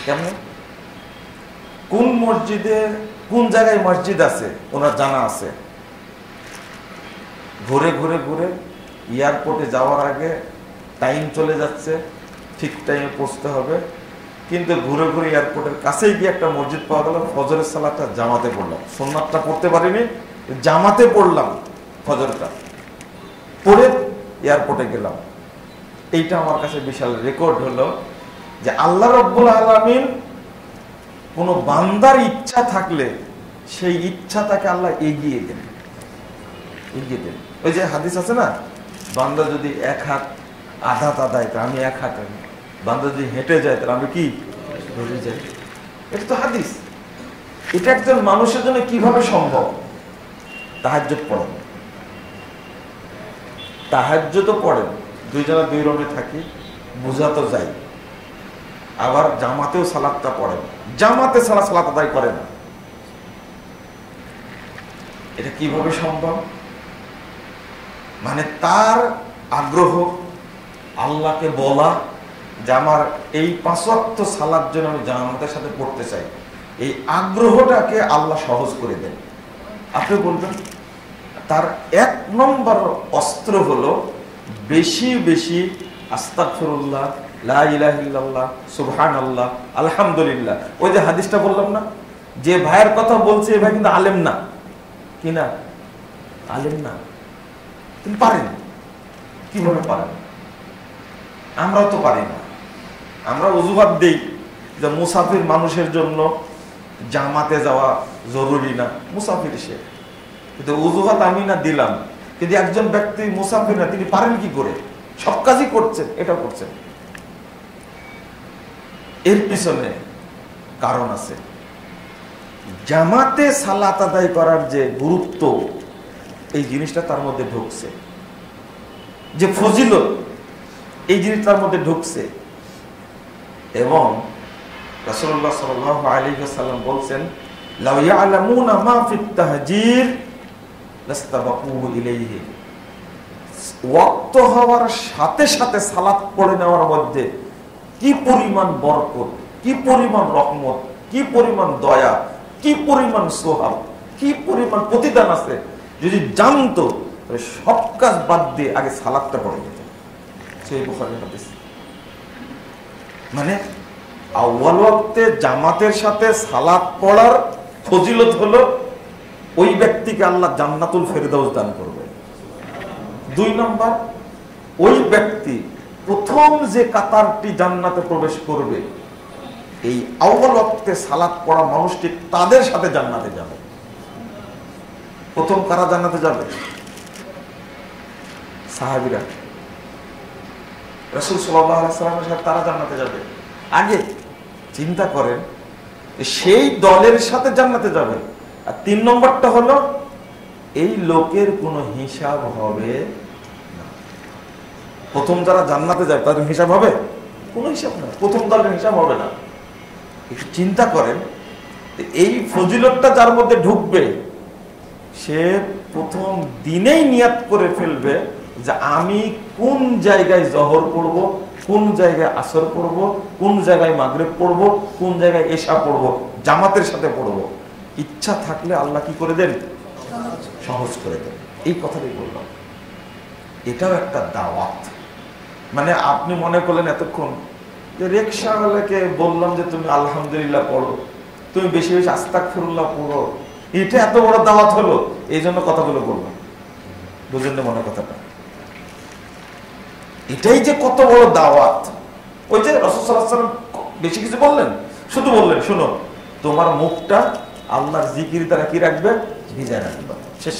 কেমন? কোন মসজিদে কোন জায়গায় মসজিদ আছে ওনার জানা আছে, ঘুরে ঘুরে ঘুরে এয়ারপোর্টে যাওয়ার আগে টাইম চলে যাচ্ছে, ঠিক টাইমে পৌঁছতে হবে, কিন্তু ঘুরে ঘুরে এয়ারপোর্টের কাছেই গিয়ে একটা মসজিদ পাওয়া গেল, ফজরের সালাতটা জামাতে পড়লাম, সুন্নাতটা পড়তে পারিনি, জামাতে পড়লাম, ফজরটা পড়ে এয়ারপোর্টে গেলাম। এইটা আমার কাছে বিশাল রেকর্ড হলো যে আল্লাহ রাব্বুল আলামিন কোন বান্দার ইচ্ছা থাকলে সেই ইচ্ছাটাকে আল্লাহ এগিয়ে দেন, এগিয়ে দেন। ওই যে হাদিস আছে না, বান্দা যদি এক হাত আধা আদায় আমি এক হাত আনি, বান্দা যদি হেঁটে যায় তাহলে আমি কি হেঁটে যাই। এটা তো হাদিস। এটা একজন মানুষের জন্য কিভাবে সম্ভব? তাহাজ্জুদ পড়েন, তাহাজ্জুদও পড়েন, দুই জায়গা দুই রুমে থাকি, বোঝা তো যায়, আবার জামাতেও সালাতটা পড়েন, জামাতে ছাড়া সালাত আদায় করে না। এটা কিভাবে সম্ভব? মানে তার আগ্রহ, আল্লাহকে বলা যে আমার এই 5 ওয়াক্ত সালাত জন্য আমি জামাতের সাথে পড়তে চাই, এই আগ্রহটাকে আল্লাহ সহজ করে দেন। আপনি বলবেন তার 1 নম্বর অস্ত্র হলো বেশি বেশি আস্তাগফিরুল্লাহ, লা ইলাহা ইল্লাল্লাহ, সুবহানাল্লাহ, আলহামদুলিল্লাহ। ওই যে হাদিসটা বললাম না, যে ভাইয়ের কথা বলছে এই ভাই কিন্তু আলেম না, কি না? আলেম না, তিনি পারেন। কিভাবে পারেন? আমরাও তো পারি না। আমরা অজুহাত দেই যে মুসাফির মানুষের জন্য জামাতে যাওয়া জরুরি না, মুসাফির সে, কিন্তু অজুহাত আমি না দিলাম, কিন্তু একজন ব্যক্তি মুসাফির না, তিনি পারেন কি করে? সব কাজই করছেন, এটা করছেন। এর পিছনে কারণ আছে। জামাতে সালাত আদায় করার যে গুরুত্ব, এই জিনিসটা তার মধ্যে ঢুকছে, যে ফজিলত, এই জিনিস তার মধ্যে ঢুকছে। এবং রাসূলুল্লাহ সাল্লাল্লাহু আলাইহি ওয়াসাল্লাম বলছেন, লাউ ইয়ালামুনা মা ফিত তাহজির লাস্তাবাকু ইলাইহি। ওয়াক্ত হওয়ার সাথে সাথে সালাত পড়ে নেওয়ার মধ্যে কি পরিমাণ বরকত, কি পরিমাণ রহমত, কি পরিমাণ দয়া, কি পরিমাণ সোহাব, কি পরিমাণ প্রতিদান আছে, যদি জানতো তাহলে সব কাজ বাদ দিয়ে আগে সালাতটা পড়ে যেত। সেই বুখারীর হাদিস। মানে আউয়াল ওয়াক্তে জামাতের সাথে সালাত পড়ার ফজিলত হলো ওই ব্যক্তিকে আল্লাহ জান্নাতুল ফেরদাউস দান করবে। 2 নম্বর, ওই ব্যক্তি প্রথম যে কাতারটি জান্নাতে প্রবেশ করবে, এই আউয়াল ওয়াক্তে সালাত পড়া মানুষটি তাদের সাথে জান্নাতে যাবে। প্রথম কারা জান্নাতে যাবে? সাহাবীরা। রাসূল সাল্লাল্লাহু আলাইহি ওয়াসাল্লামের সাথে তারা জান্নাতে যাবে। আগে চিন্তা করেন, সেই দলের সাথে জান্নাতে যাবে। আর 3 নম্বরটা হলো এই লোকের কোনো হিসাব হবে না। প্রথম যারা জান্নাতে যায় তাদের হিসাব হবে? কোনো হিসাব না, প্রথম দলের হিসাব হবে না। একটু চিন্তা করেন, এই ফজিলতটা যার মধ্যে ঢুকবে, সে প্রথম দিনেই নিয়াত করে ফেলবে যে আমি কোন জায়গায় জহর পড়ব, কোন জায়গায় আসর পড়ব, কোন জায়গায় মাগরিব পড়ব, কোন জায়গায় এশা পড়ব, জামাতের সাথে পড়ব। ইচ্ছা থাকলে আল্লাহ কি করে দেন? সহজ করে দেন। এই কথাটাই বললাম। এটাও একটা দাওয়াত। মানে আপনি মনে করলেন এতক্ষণ যে রিকশাওয়ালাকে বললাম যে তুমি আলহামদুলিল্লাহ পড়ো, তুমি বেশি বেশি আস্তাগফিরুল্লাহ পড়ো, এটা এত বড় দাওয়াত হলো, এই জন্য কথাগুলো বললাম। বুঝলেন না মনে কথাটা? এটাই যে কত বড় দাওয়াত। ওই যে রাসূল সাল্লাল্লাহু আলাইহি ওয়াসাল্লাম বেশি কিছু বললেন, শুধু বললেন শোনো, তোমার মুখটা আল্লাহর জিকির দ্বারা কি রাখবে? ভিজায় রাখবে। শেষ।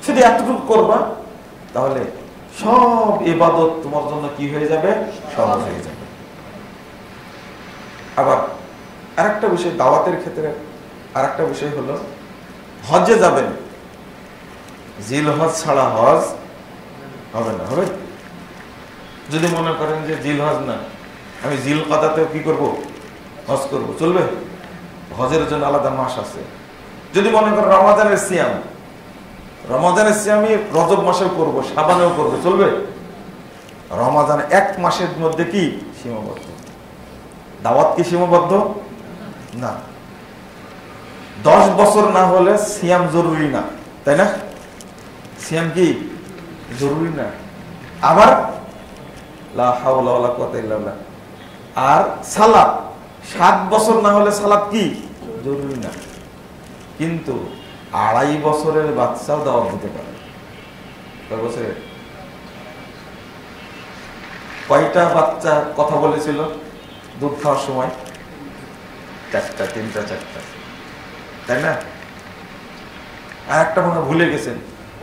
শুধু এতটুকু করবা, তাহলে সব ইবাদত তোমার জন্য কি হয়ে যাবে? সহজ হয়ে যাবে। আবার আরেকটা বিষয় দাওয়াতের ক্ষেত্রে, আরেকটা বিষয় হলো হজে যাবেন, জিলহজ ছাড়া হজ হবে না। হবে? যদি মনে করেন যে জিলহজ না, আমি জিলকদাতেও কি করব? হজ করব, চলবে? হজের জন্য আলাদা মাস আছে। যদি মনে করেন রমাদানের সিয়াম, রমাদানের সিয়ামই রজব মাসেও করবো, শাবানেও করবো, চলবে? রমাদান এক মাসের মধ্যে কি সীমাবদ্ধ? দাওয়াত কি সীমাবদ্ধ না? 10 বছর না হলে সিয়াম জরুরি না, তাই না? সিয়াম কি জরুরি না? আবার লা হাওলা ওয়ালা কুওয়াতা ইল্লা বিল্লাহ। আর সালাত 7 বছর না হলে সালাত কি জরুরি না। কিন্তু 2.5 বছরের বাচ্চাও দাওয়াত দিতে পারে। কয় বছরের? কয়টা বাচ্চা কথা বলেছিল দুধ খাওয়ার সময়? 4টা, 3টা, 4টা, তাই না? আর একটা মনে ভুলে গেছেন,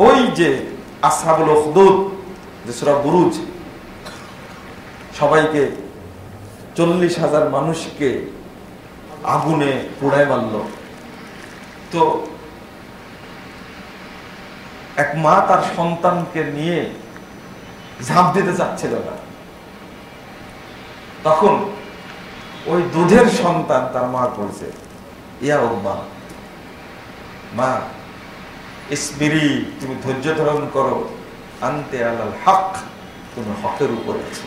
ওই যে আসহাবুল উখদুদ, যে সূরা বুরুজ, সবাইকে 40,000 মানুষকে আগুনে পোড়ায় মারল। তো এক মা তার সন্তানকে নিয়ে ঝাঁপ দিতে চাচ্ছিল না, তখন ওই দুধের সন্তান তার মা বলছে, ইয়া উম্মা, মা ইসবিরি, তুমি ধৈর্য ধারণ করো, আনতে আলাল হক, তুমি হকের উপরে আছো।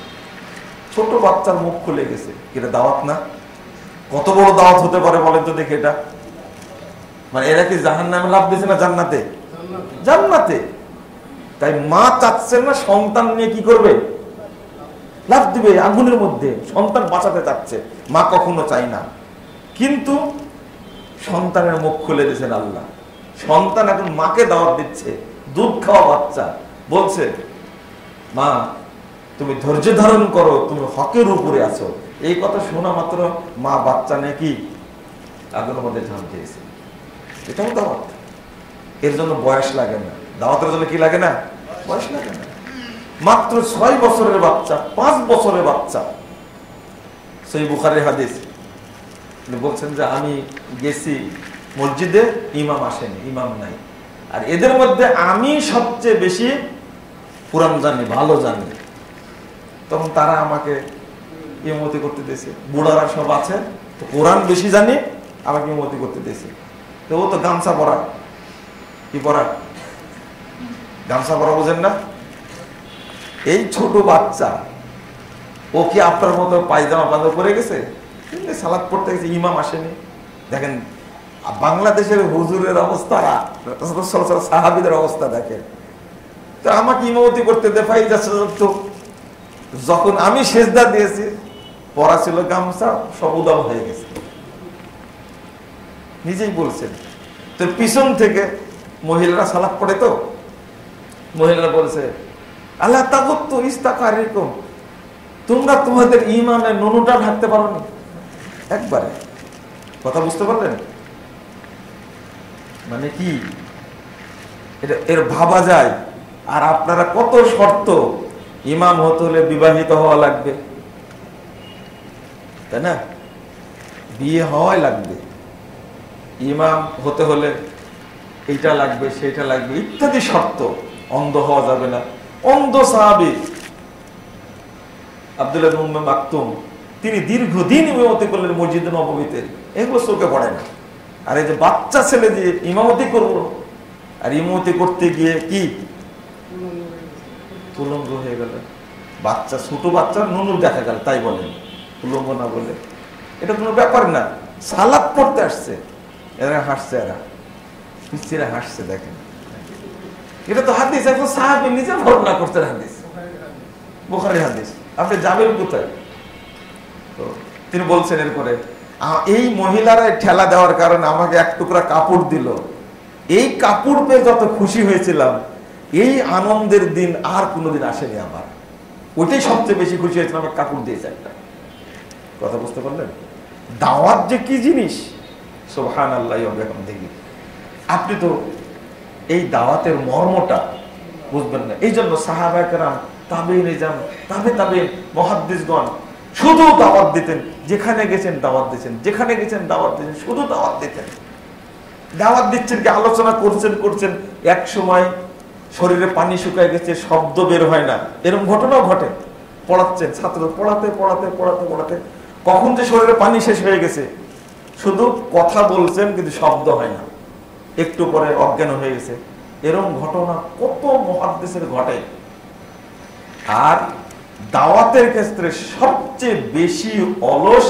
ছোট বাচ্চার মুখ খুলে গেছে, এটা দাওয়াত না? কত বড় দাওয়াত হতে পারে বলেন তো দেখে এটা? মানে এরা কি জাহান্নামে লাফ দিয়েছে না জান্নাতে? জান্নাতে। তাই মা চাচ্ছেন না সন্তান নিয়ে কি করবে? লাফ দিবে আগুনের মধ্যে, সন্তান বাঁচাতে চাচ্ছে। মা কখনো চাই না, কিন্তু সন্তানের মুখ খুলে দিয়েছেন আল্লাহ। সন্তান এখন মাকে দাওয়াত দিচ্ছে, দুধ খাওয়া বাচ্চা, বলছে, মা তুমি ধৈর্য ধারণ করো, তুমি হকের উপরে আছো। এই কথা শোনা মাত্র মা বাচ্চা নিয়ে কি আগুনের মধ্যে ঝাঁপ দিয়েছে। এটাও দাওয়াত। এর জন্য বয়স লাগে না। দাওয়াতের জন্য কি লাগে না? বয়স লাগে না। মাত্র 6 বছরের বাচ্চা, 5 বছরের বাচ্চা, সহিহ বুখারীর হাদিস, বলছেন যে আমি গেছি মসজিদে, ইমাম আসেনি, ইমাম নাই, আর এদের মধ্যে আমি সবচেয়ে বেশি কোরআন জানি, ভালো জানি। তখন তারা আমাকে ইমামতি করতে দিয়েছে। বুড়ারা সব আছে, তো কোরআন বেশি জানি, আমাকে ইমামতি করতে দিয়েছে। তো ও তো গামছা পরা, কি পরা? গামছা পরা, বোঝেন না? এই ছোট বাচ্চা, ও কি আপনার মতো পায়জামা বাঁধা পরে গেছে? সালাত পড়তে গেছে, ইমাম আসেনি। দেখেন বাংলাদেশের হুজুরের অবস্থা, সাহাবীদের অবস্থা দেখেন। তো আমাকে ইমামতি করতে দেখাই যাচ্ছে। তো যখন আমি সেজদা দিয়েছি, পরা ছিল গামছা, সব উদাম হয়ে গেছে। নিজেই বলছেন। তো পিছন থেকে মহিলারা সালাত পড়ে, তো মহিলারা বলছে, আল্লাহ তাগুত্তু ইস্তাকারিকুম, তোমরা তোমাদের ইমামের নুনুটা ঢাকতে পারো না একবারে। কথা বুঝতে পারলেন? মানে কি এটা, এর ভাবা যায়। আর আপনারা কত শর্ত, ইমাম হতে হলে বিবাহিত হওয়া লাগবে, তাই না? বিয়ে হওয়াই লাগবে, ইমাম হতে হলে এইটা লাগবে, সেটা লাগবে, ইত্যাদি শর্ত। অন্ধ হওয়া যাবে না। অন্ধ সাহাবী আব্দুল্লাহ ইবনে উম্মে মাকতুম, তিনি দীর্ঘদিন ইমামতি করলেন মসজিদে নববীতে, এগুলো চোখে পড়ে না। আর এই যে বাচ্চা ছেলে দিয়ে ইমামতি করবো, আর ইমামতি করতে গিয়ে কি উলঙ্গ হয়ে গেল। বাচ্চা, ছোট বাচ্চা নুনু দেখা গেল, তাই বলেন, উলঙ্গ না বলে। এটা কোনো ব্যাপার না। সালাত পড়তে আসছে, এরা হাসছে, এরা পিছিয়ে হাসছে। দেখেন, এটা তো হাদিস, এখন সাহাবী নিজে বর্ণনা করতেন হাদিস, বুখারীর হাদিস। আপনি যাবেন কোথায়? তো তিনি বলছেন এরপরে, এই মহিলারা ঠেলা দেওয়ার কারণে আমাকে এক টুকরা কাপড় দিল। এই কাপড় পেয়ে যত খুশি হয়েছিলাম, এই আনন্দের দিন আর কোনোদিন আসেনি আমার। ওইটাই সবচেয়ে বেশি খুশি হয়েছিলাম, আমার কাপড় দিয়েছে একটা। কথা বুঝতে পারলেন? দাওয়াত যে কি জিনিস, সুবহানাল্লাহি ওয়া বিহামদিহি। আপনি তো এই দাওয়াতের মর্মটা বুঝবেন না। এই জন্য সাহাবায়ে কেরাম, তাবেঈন, তাবেঈন, মুহাদ্দিসগণ শুধু দাওয়াত দিতেন। যেখানে গেছেন দাওয়াত দিয়েছেন, যেখানে গেছেন দাওয়াত দিয়েছেন, শুধু দাওয়াত দিতেন। দাওয়াত দিচ্ছেন কি, আলোচনা করছেন, এক সময় শরীরে পানি শুকায় গেছে, শব্দ বের হয় না, এরকম ঘটনাও ঘটে। পড়াচ্ছেন, ছাত্র পড়াতে, কখন যে শরীরে পানি শেষ হয়ে গেছে, শুধু কথা বলছেন কিন্তু শব্দ হয় না, একটু পরে অজ্ঞান হয়ে গেছে। এরকম ঘটনা কত মুহাদ্দিসের ঘটে। আর দাওয়াতের ক্ষেত্রে সবচেয়ে বেশি অলস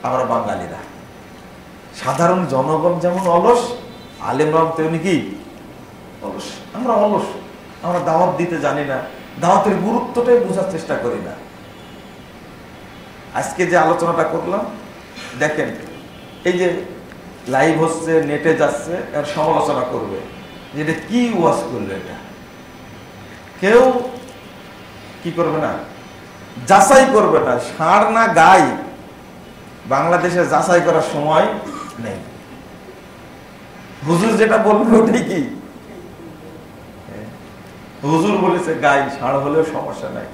আমরা বাঙালিরা। সাধারণ জনগণ যেমন অলস, আলেমরা তেমনি কি অলস। আমরা অলস, আমরা দাওয়াত দিতে জানি না, দাওয়াতের গুরুত্বটাই বোঝার চেষ্টা করি না। আজকে যে আলোচনাটা করলাম, দেখেন এই যে লাইভ হচ্ছে, নেটে যাচ্ছে, এর সমালোচনা করবে যে এটা কি ওয়াজ করলো, এটা কেউ কি করবে না, যাচাই করবে না। ষাঁড় না গাই, বাংলাদেশে যাচাই করার সময় নেই। হুজুর যেটা বলবে ওটাই কি, হুজুর বলেছে গাই, ষাঁড় হলেও সমস্যা নাই।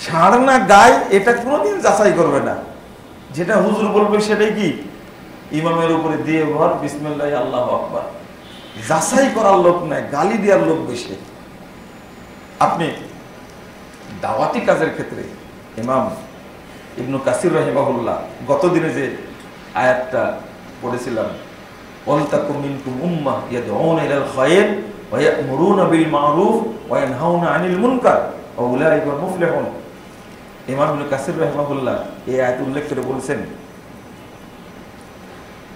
ষাঁড় না গাই এটা কোনোদিন যাচাই করবে না, যেটা হুজুর বলবে সেটাই কি ইমামের উপরে দিয়ে ভর, বিসমিল্লাহ আল্লাহু আকবার। যাচাই করার লোক নাই, গালি দেওয়ার লোক বেশি। আপনি দাওয়াতি কাজের ক্ষেত্রে ইমাম ইবনু কাসির রাহিমাহুল্লাহ গত দিনে যে আয়াতটা পড়েছিলাম, ওয়ালতাকুম মিনকুম উম্মাহ ইয়াদউনা ইলাল খায়র ওয়া ইয়া'মুরুনা বিল মা'রুফ ওয়া ইয়ানহাউনা আনিল মুনকার ওয়া উলাইকা হুমুল মুফলিহুন। ইমাম ইবনু কাসির রাহিমাহুল্লাহ এই আয়াত উল্লেখ করে বলেছেন,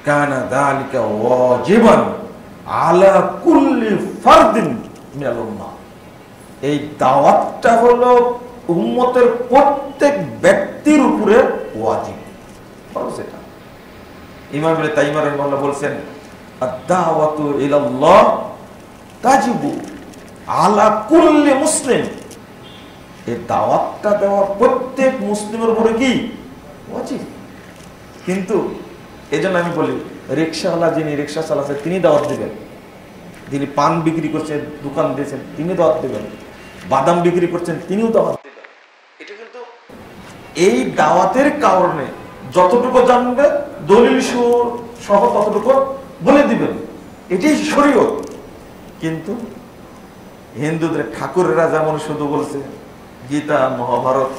কানা যালিকা ওয়াজিবান আলা কুল্লি ফারদিন মিনাল উম্মাহ। এই দাওয়াতটা হলো উম্মতের প্রত্যেক ব্যক্তির উপরে ওয়াজিব, ফরজ। এটা ইমাম ইবনে তাইমিয়া রাহিমাহুল্লাহ বলেন, আদ-দাওয়াতু ইলাল্লাহ তাজিবু আলা কুল্লি মুসলিম। এই দাওয়াতটা দেওয়া প্রত্যেক মুসলিমের উপরে কি ওয়াজিব। কিন্তু এজন্য আমি বলি, রিকশাওয়ালা যিনি রিকশা চালাচ্ছে তিনি দাওয়াত দিবেন, যিনি পান বিক্রি করছেন, দোকান দিয়েছেন তিনি দাওয়াত দিবেন, বাদাম বিক্রি করছেন তিনিও দাওয়াত দিবেন। এটা কিন্তু এই দাওয়াতের কারণে যতটুকু জানবে দলিল সহ ততটুকু বলে দিবেন, এটাই শরীয়ত। কিন্তু হিন্দুদের ঠাকুরেরা যেমন শুধু বলছে গীতা, মহাভারত,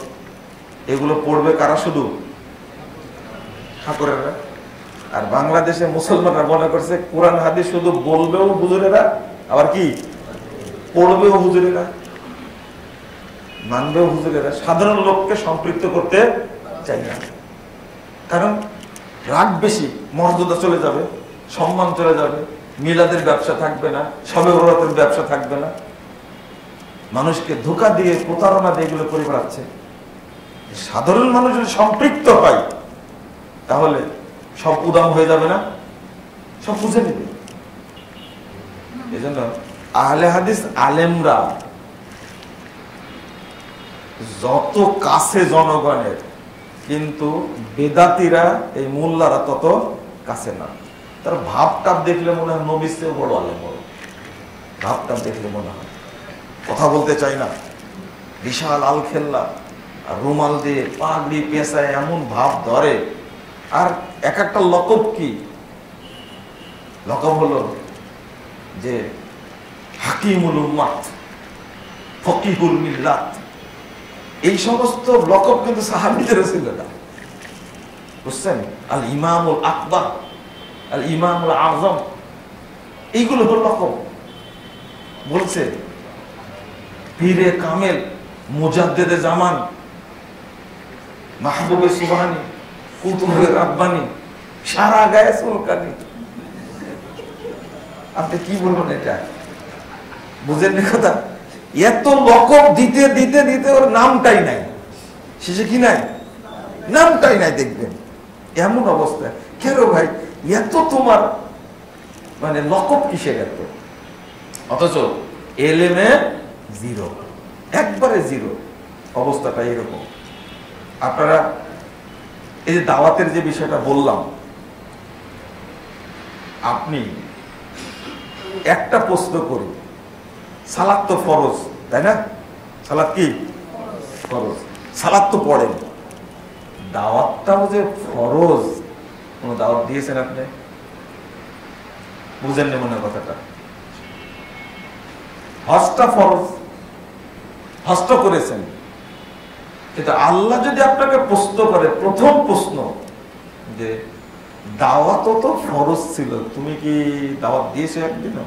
এগুলো পড়বে কারা? শুধু ঠাকুরেরা। আর বাংলাদেশে মুসলমানরা মনে করছে কোরআন হাদিস শুধু বলবেও হুজুরেরা, আবার কি পড়বেও হুজুরেরা, মানবেও হুজুরেরা। সাধারণ লোককে সম্পৃক্ত করতে চাই না, কারণ রাগ বেশি, মর্যাদা চলে যাবে, সম্মান চলে যাবে, মিলাদের ব্যবসা থাকবে না, শবে বরাতের ব্যবসা থাকবে না। মানুষকে ধোঁকা দিয়ে, প্রতারণা দিয়ে এগুলো করে বেড়াচ্ছে। সাধারণ মানুষ যদি সম্পৃক্ত হয় তাহলে সব উদাম হয়ে যাবে না, সব বুঝে নেবে। এই জন্য আহলে হাদিস আলেমরা যত কাছে জনগণের, কিন্তু বেদাতিরা এই মোল্লারা তত কাছে না। তার ভাবটা দেখলে মনে হয় নবীর চেয়ে বড় আলেম, বড় ভাবটা দেখলে মনে হয় কথা বলতে চাই না, বিশাল আল খেল্লা আর রুমাল দিয়ে পাগড়ি পেঁচায় এমন ভাব ধরে। আর এক একটা লকব কি লকব হলো যে হাকিমুল উম্মাত, ফকিহুল মিল্লাত, এই সমস্ত লকব কিন্তু সাহাবীদের ছিল না, বুঝছেন? আল ইমামুল আকবার, আল ইমামুল আযম, এইগুলো হলো লকব। বলছে পীরে কামেল, মুজাদ্দেদে জামান, মাহবুবে সুবহানী, কুতুবে রাব্বানী, সারা গায়ে চুলকানি। আপনি কি বলবেন? এটা বুঝেন না কথা? এত লকব দিতে দিতে দিতে ওর নামটাই নাই, শেষে কি নাই? নামটাই নাই। দেখবেন এমন অবস্থা, কেন ভাই এত তোমার মানে লকব কিসের এত? অথচ এলেমে জিরো, একবারে জিরো। অবস্থাটা এরকম। আপনারা এই যে দাওয়াতের যে বিষয়টা বললাম, আপনি একটা প্রশ্ন করি, সালাত তো ফরজ, তাই না? সালাত কি ফরজ? সালাত তো পড়েন, দাওয়াতটাও যে ফরজ, কোন দাওয়াত দিয়েছেন আপনি? বুঝেন না মনে কথাটা? হজটা ফরজ, হজটা করেছেন, কিন্তু আল্লাহ যদি আপনাকে প্রশ্ন করে, প্রথম প্রশ্ন যে দাওয়াতও তো ফরজ ছিল, তুমি কি দাওয়াত দিয়েছো একদিনও?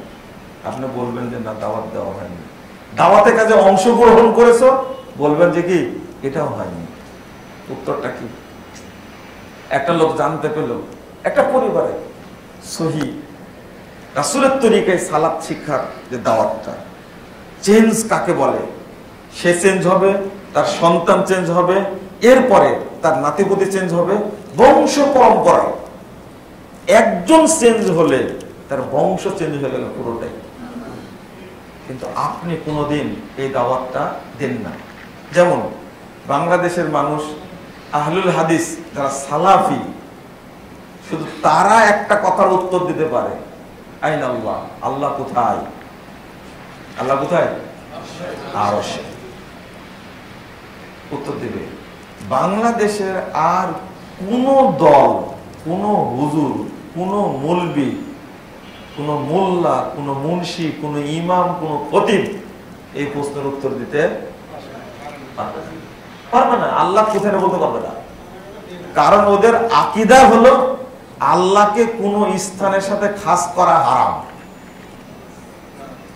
আপনি বলবেন যে না, দাওয়াত দেওয়া হয়নি। দাওয়াতের কাজে অংশগ্রহণ করেছো, বলবেন যে কি এটাও হয়নি। উত্তরটা কি? একটা লোক জানতে পেল একটা পরিবারে সহি রাসূলের তরিকায় সালাত শিক্ষার যে দাওয়াতটা, চেঞ্জ কাকে বলে, সে চেঞ্জ হবে, তার সন্তান চেঞ্জ হবে, এরপরে তার নাতিপতি চেঞ্জ হবে, বংশ পরম্পরায় একজন চেঞ্জ হলে তার বংশ চেঞ্জ হয়ে গেল পুরোটাই। কিন্তু আপনি কোনোদিন এই দাওয়াতটা দেন না। যেমন বাংলাদেশের মানুষ আহলুল হাদিস যারা সালাফি, শুধু তারা একটা কথার উত্তর দিতে পারে, আইন আল্লাহ, আল্লাহ কোথায়? আল্লাহ কোথায়? আরশে। উত্তর দিবে। বাংলাদেশের আর কোন দল, কোন হুজুর, কোন মৌলবি, কোন মোল্লা, কোন মুন্সি, কোন ইমাম, কোন খতিব এই প্রশ্নের উত্তর দিতে পারবে না। আল্লাহ কোথায় বলতে পারবে না, কারণ ওদের আকীদা হলো আল্লাহকে কোন স্থানের সাথে খাস করা হারাম।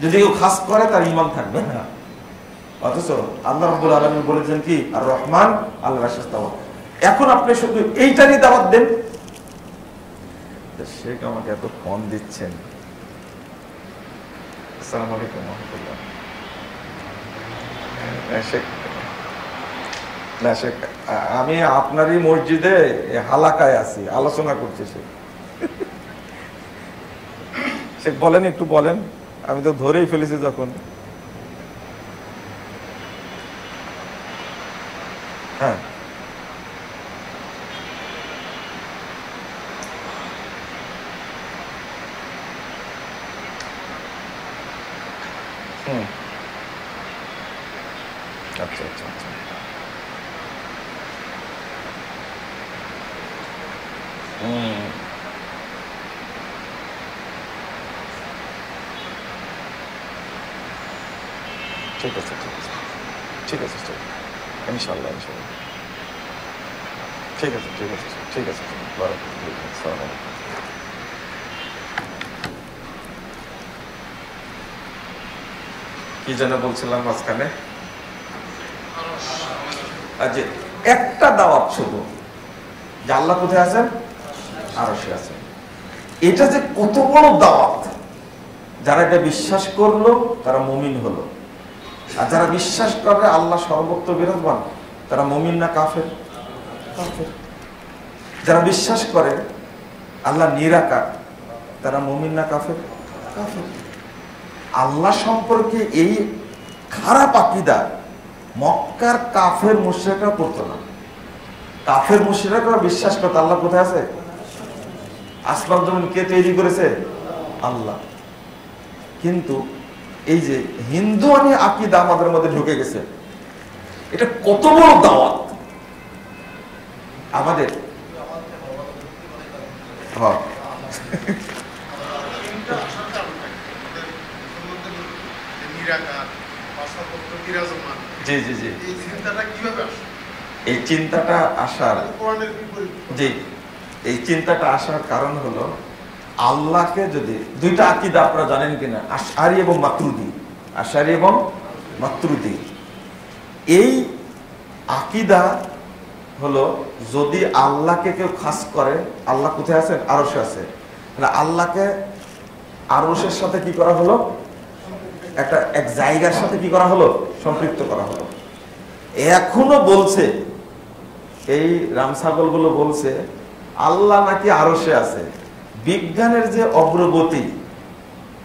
যদি কেউ খাস করে তার ঈমান থাকবে না। অথচ আল্লাহ রাব্বুল আলামিন বলেছেন কি, আর রহমান আল্লাহ রাশিস্তাওয়া। এখন আপনি শুধু এইটারই দাওয়াত দেন। শেখ আমাকে এত ফোন দিচ্ছেন। আসসালামু আলাইকুম ওয়া রাহমাতুল্লাহ। শেখ, আমি আপনারই মসজিদে হালাকায় আছি, আলোচনা করছি। শেখ বলেন, একটু বলেন, আমি তো ধরেই ফেলেছি যখন। হ্যাঁ, আচ্ছা আচ্ছা আচ্ছা। ঠিক আছে, ঠিক আছে, ঠিক আছে, ইনশাল্লাহ, ইনশাল্লাহ। ঠিক আছে, ঠিক আছে, ঠিক আছে। কি যেন বলছিলাম মাঝখানে? যে একটা দাওয়াত শুধু, যে আল্লাহ কোথায় আছেন? আরশে আছেন। এটা যে কত বড় দাওয়াত! যারা এটা বিশ্বাস করলো তারা মুমিন হলো। আর যারা বিশ্বাস করে আল্লাহ সর্বত্র বিরাজমান, তারা মুমিন না কাফের? কাফের। যারা বিশ্বাস করে আল্লাহ নিরাকার, তারা মুমিন না কাফের? কাফের। আল্লাহ সম্পর্কে এই খারাপ আকীদা মক্কার কাফের মুশরিকরা করতো না। কাফের মুশরিকরা বিশ্বাস করতো আল্লাহ কোথায় আছে? আসমান জমিন কে তৈরি করেছে? আল্লাহ। কিন্তু এই যে হিন্দুয়ানি আকীদা আমাদের মধ্যে ঢুকে গেছে, এটা কত বড় দাওয়াত আমাদের। হ্যাঁ, জি জি জি। এই চিন্তাটা আসার, জি, এই চিন্তাটা আসার কারণ হলো আল্লাহকে যদি দুইটা আকীদা আপনারা জানেন কিনা, আশআরী এবং মাতুরিদী। আশআরী এবং মাতুরিদী এই আকীদা হলো, যদি আল্লাহকে কেউ খাস করে, আল্লাহ কোথায় আছেন? আরশে আছে, তাহলে আল্লাহকে আরশের সাথে কি করা হলো? একটা এক জায়গার সাথে কি করা হলো? সম্পৃক্ত করা হলো। এখনো বলছে, এই রামছাগল গুলো বলছে আল্লাহ নাকি আরশে আছে। বিজ্ঞানের যে অগ্রগতি,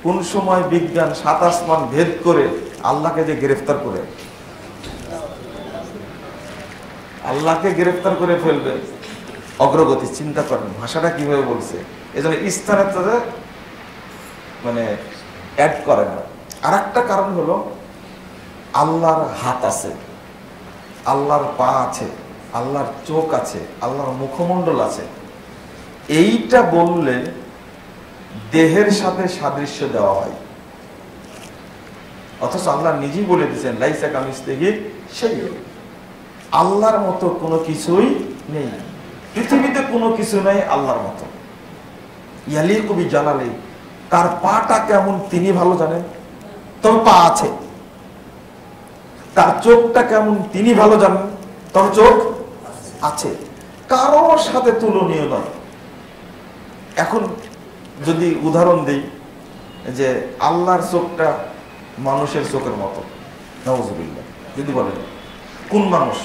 কোন সময় বিজ্ঞান ৭ আসমান ভেদ করে আল্লাহকে যে গ্রেফতার করে, আল্লাহকে গ্রেফতার করে ফেলবে, অগ্রগতি। চিন্তা করেন ভাষাটা কিভাবে বলছে। এই জন্য স্থানের সাথে মানে অ্যাড করে না। আর একটা কারণ হলো আল্লাহর হাত আছে, আল্লাহর পা আছে, আল্লাহর চোখ আছে, আল্লাহর মুখমণ্ডল আছে। এইটা বললে দেহের সাথে সাদৃশ্য দেওয়া হয়, অথচ আল্লাহ নিজেই বলে দিয়েছেন লাইসা কামিসলিহি শাইউন, আল্লাহর মতো কোনো কিছুই নেই। পৃথিবীতে কোনো কিছু নেই আল্লাহর মতো। ইয়ালিকু বিজালালি, তার পাটা কেমন তিনি ভালো জানেন, তবে পা আছে। তার চোখটা কেমন তিনি ভালো জানেন, তবে চোখ আছে। কারোর সাথে তুলনীয় নয়। এখন যদি উদাহরণ দিই যে আল্লাহর চোখটা মানুষের চোখের মতো, নাউযুবিল্লাহ, যদি বলেন কোন মানুষ,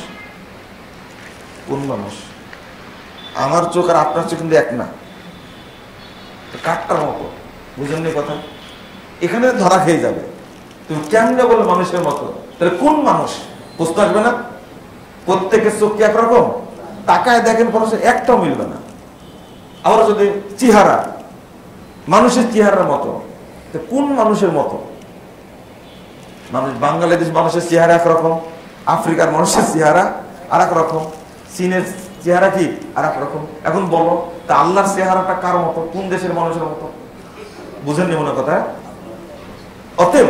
কোন মানুষ? আমার চোখ আর আপনার চোখ কিন্তু এক না, কাঠটার মতো, বুঝেননি কথা? এখানে ধরা খেয়ে যাবে। তুমি কেমনে বলে মানুষের মতো, তাহলে কোন মানুষ? প্রশ্ন আসবে না? প্রত্যেকের চোখ কি একরকম? তাকায় দেখেন মানুষের একটাও মিলবে না। আবার যদি চেহারা মানুষের চেহারার মতো, কোন মানুষের মতো? মানুষ, বাংলাদেশ মানুষের চেহারা একরকম, আফ্রিকার মানুষের চেহারা আর এক রকম, চীনের চেহারা কি আর এক রকম। এখন বলো তা আল্লাহর চেহারাটা কার মতো, কোন দেশের মানুষের মতো? বুঝেননি মনে কথা? অতএব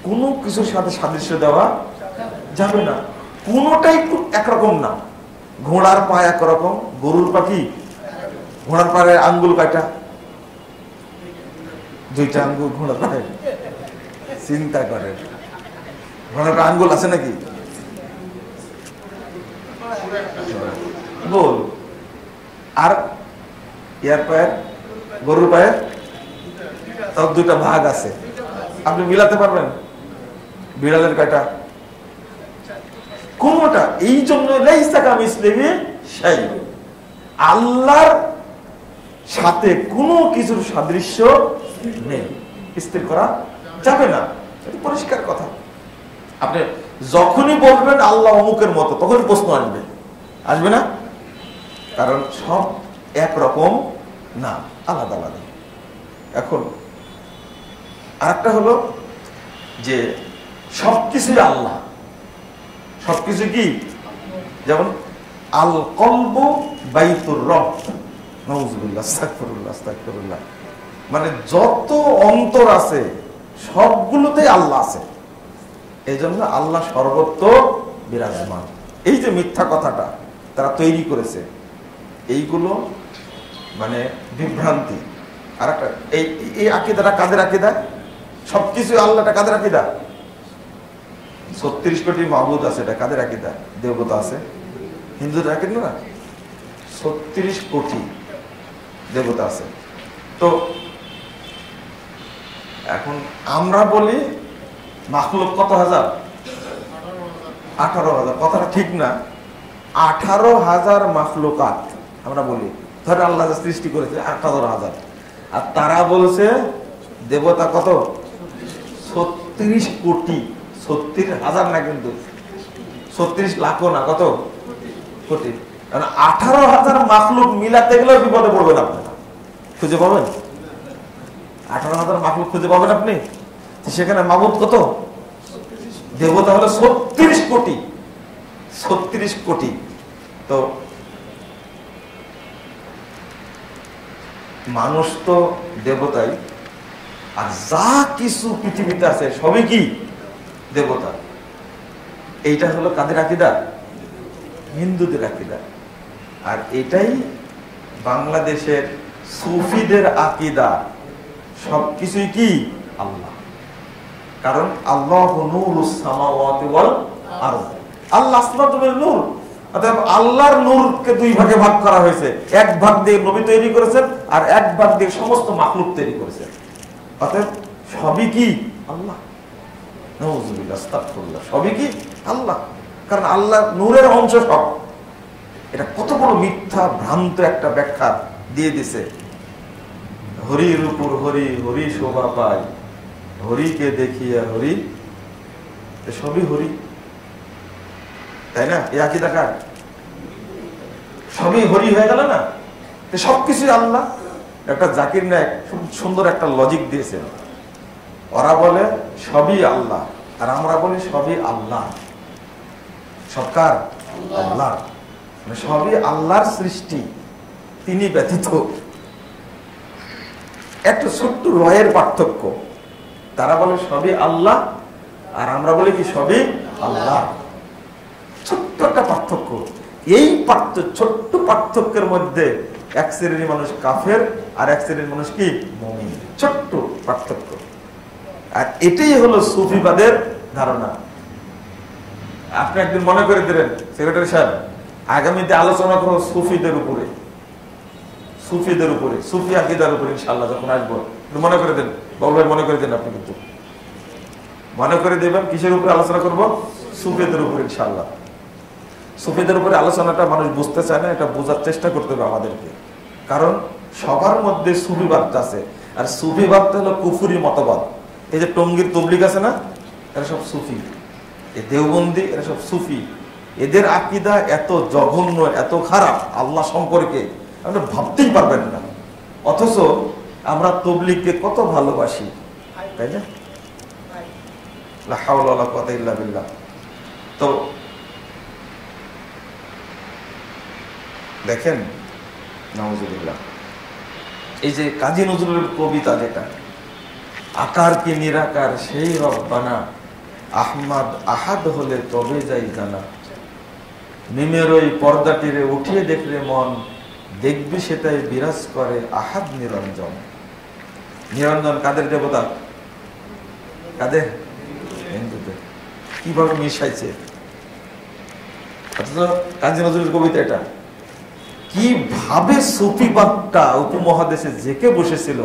কোনো কিছুর সাথে সাদৃশ্য দেওয়া যাবে না, কোনোটাই একরকম না। ঘোড়ার পা একরকম, গরুর পাখি, ঘোড়ার পায়ে আঙ্গুল কয়টা? দুইটা আঙ্গুল ঘোড়ার পায়ে। চিন্তা করেন, ঘোড়ার পায়ে আঙ্গুল আছে নাকি? বল। আর ইয়ার পায়ের, গরুর পায়ের তার দুইটা ভাগ আছে। আপনি মিলাতে পারবেন? বিড়ালের কয়টা? কোনটা? এই জন্য আল্লাহর সাথে কোনো কিছুর সাদৃশ্য নেই, স্থির করা যাবে না, এটা পরিষ্কার কথা। আপনি যখনই বলবেন আল্লাহ অমুকের মতো, তখন প্রশ্ন আসবে, আসবে না? কারণ সব একরকম না, আলাদা আলাদা। এখন আরেকটা হলো যে সবকিছুই আল্লাহ, সবকিছু কি? যেমন আল কলবু বাইতুর রব, নাউযুবিল্লাহ, আস্তাগফিরুল্লাহ, আস্তাগফিরুল্লাহ, মানে যত অন্তর আছে সবগুলোতেই আল্লাহ আছে। এই জন্য আল্লাহ সর্বত্র বিরাজমান। এই যে মিথ্যা কথাটা তারা তৈরি করেছে, এইগুলো মানে বিভ্রান্তি। আর একটা এই আকীদাটা কাদের আকীদা? সবকিছু আল্লাহটা কাদের আকীদা? 36 কোটি মাবুদ আছে, এটা কাদের আকীদা? দেবতা আছে, হিন্দুদের আকীদা না? 36 কোটি দেবতা আছে। তো এখন আমরা বলি মাখলুক কত হাজার? 18,000। কথাটা ঠিক না, 18,000 মাখলুকাত আমরা বলি। ধরে আল্লাহ সৃষ্টি করেছে 18,000, আর তারা বলছে দেবতা কত? 36 কোটি। 36,000 না, কিন্তু 36 লাখও না, কত কোটি। 18,000 মাখলুক মিলাতে গেলেও বিপদে পড়বেন আপনারা। খুঁজে পাবেন? 18,000 মাখলুক খুঁজে পাবেন আপনি? সেখানে মাবুদ কত? দেবতা হলো 36 কোটি। 36 কোটি। তো মানুষ তো দেবতাই, আর যা কিছু পৃথিবীতে আছে সবই কি দেবতা। এইটা হলো কাদের আকীদা? হিন্দুদের আকীদা। আর এটাই বাংলাদেশের সুফিদের আকীদা, সবকিছুই কি আল্লাহ। কারণ আল্লাহু নূরুস সামাওয়াতি ওয়াল আরদ, আল্লাহ আসমানের নূর। অর্থাৎ আল্লাহর নূরকে দুই ভাগে ভাগ করা হয়েছে, এক ভাগ দিয়ে নবী তৈরি করেছেন, আর এক ভাগ দিয়ে সমস্ত মাখলুক তৈরি করেছেন। অর্থাৎ সবই কি আল্লাহ। নাউযুবিল্লাহ, আস্তাগফিরুল্লাহ, সবই কি আল্লাহ। কারণ আল্লাহ নূরের অংশ সব। এটা কত বড় মিথ্যা ভ্রান্ত একটা ব্যাখ্যা দিয়ে দিছে। হরির উপর হরি, হরি শোভা পায়, হরিকে দেখিয়া হরি, সবই হরি, তাই না? এই আকীদা কার? সবই হরি হয়ে গেল না, সবকিছুই আল্লাহ। একটা জাকির নায়েক সুন্দর একটা লজিক দিয়েছেন। ওরা বলে সবই আল্লাহ, আর আমরা বলি সবই আল্লাহ। সরকার আল্লাহ, সবই আল্লাহর সৃষ্টি, তিনি ব্যতীত। একটা ছোট্ট রয়ের পার্থক্য। তারা বলে সবই আল্লাহ, আর আমরা বলি কি সবই আল্লাহ। ছোট্ট একটা পার্থক্য। এই ছোট্ট পার্থক্যের মধ্যে এক শ্রেণীর মানুষ কাফের আর এক শ্রেণীর মানুষ কি মুমিন, ছোট্ট পার্থক্য। আর এটাই হলো সুফিবাদের ধারণা। আপনি একদিন মনে করে দিলেন সেক্রেটারি সাহেব, আগামীতে আলোচনা করো সুফিদের উপরে, সুফিদের উপরে, সুফি আকীদার উপরে ইনশাআল্লাহ যখন আসবো মনে করে দেন, বাবু ভাই মনে করে দেন, আপনি কিন্তু মনে করে দেবেন কিসের উপরে আলোচনা করব, সুফিদের উপরে ইনশাআল্লাহ। সুফিদের উপরে আলোচনাটা মানুষ বুঝতে চায় না, এটা বোঝার চেষ্টা করতে হবে আমাদেরকে, কারণ সবার মধ্যে সুফিবাদটা আছে, আর সুফিবাদটা হলো কুফুরি মতবাদ। এই যে টঙ্গীর তবলিগ আছে না, এরা সব সুফি, এই দেওবন্দি এরা সব সুফি। এদের আকীদা এত জঘন্য, এত খারাপ আল্লাহ সম্পর্কে আপনি ভাবতেই পারবেন না, অথচ আমরা তবলিগকে কত ভালোবাসি, তাই না? লা হাওলা ওয়ালা কুওয়াতা ইল্লা বিল্লাহ। তো দেখেন নাউজুবিল্লাহ, এই যে কাজী নজরুলের কবিতা যেটা, আকার কি নিরাকার সেই রব্বানা, আহমদ আহাদ হলে তবে যাই জানা, মিমের ওই পর্দাটিরে উঠিয়ে দেখলে মন, দেখবি সেটাই বিরাজ করে আহাদ নিরঞ্জন। নিরঞ্জন কাদের দেবতা? কাদের? হিন্দুদের। কিভাবে মিশাইছে, অথচ কাজী নজরুলের কবিতা এটা কিভাবে সুফিবাদটা উপমহাদেশে জেকে বসেছিল,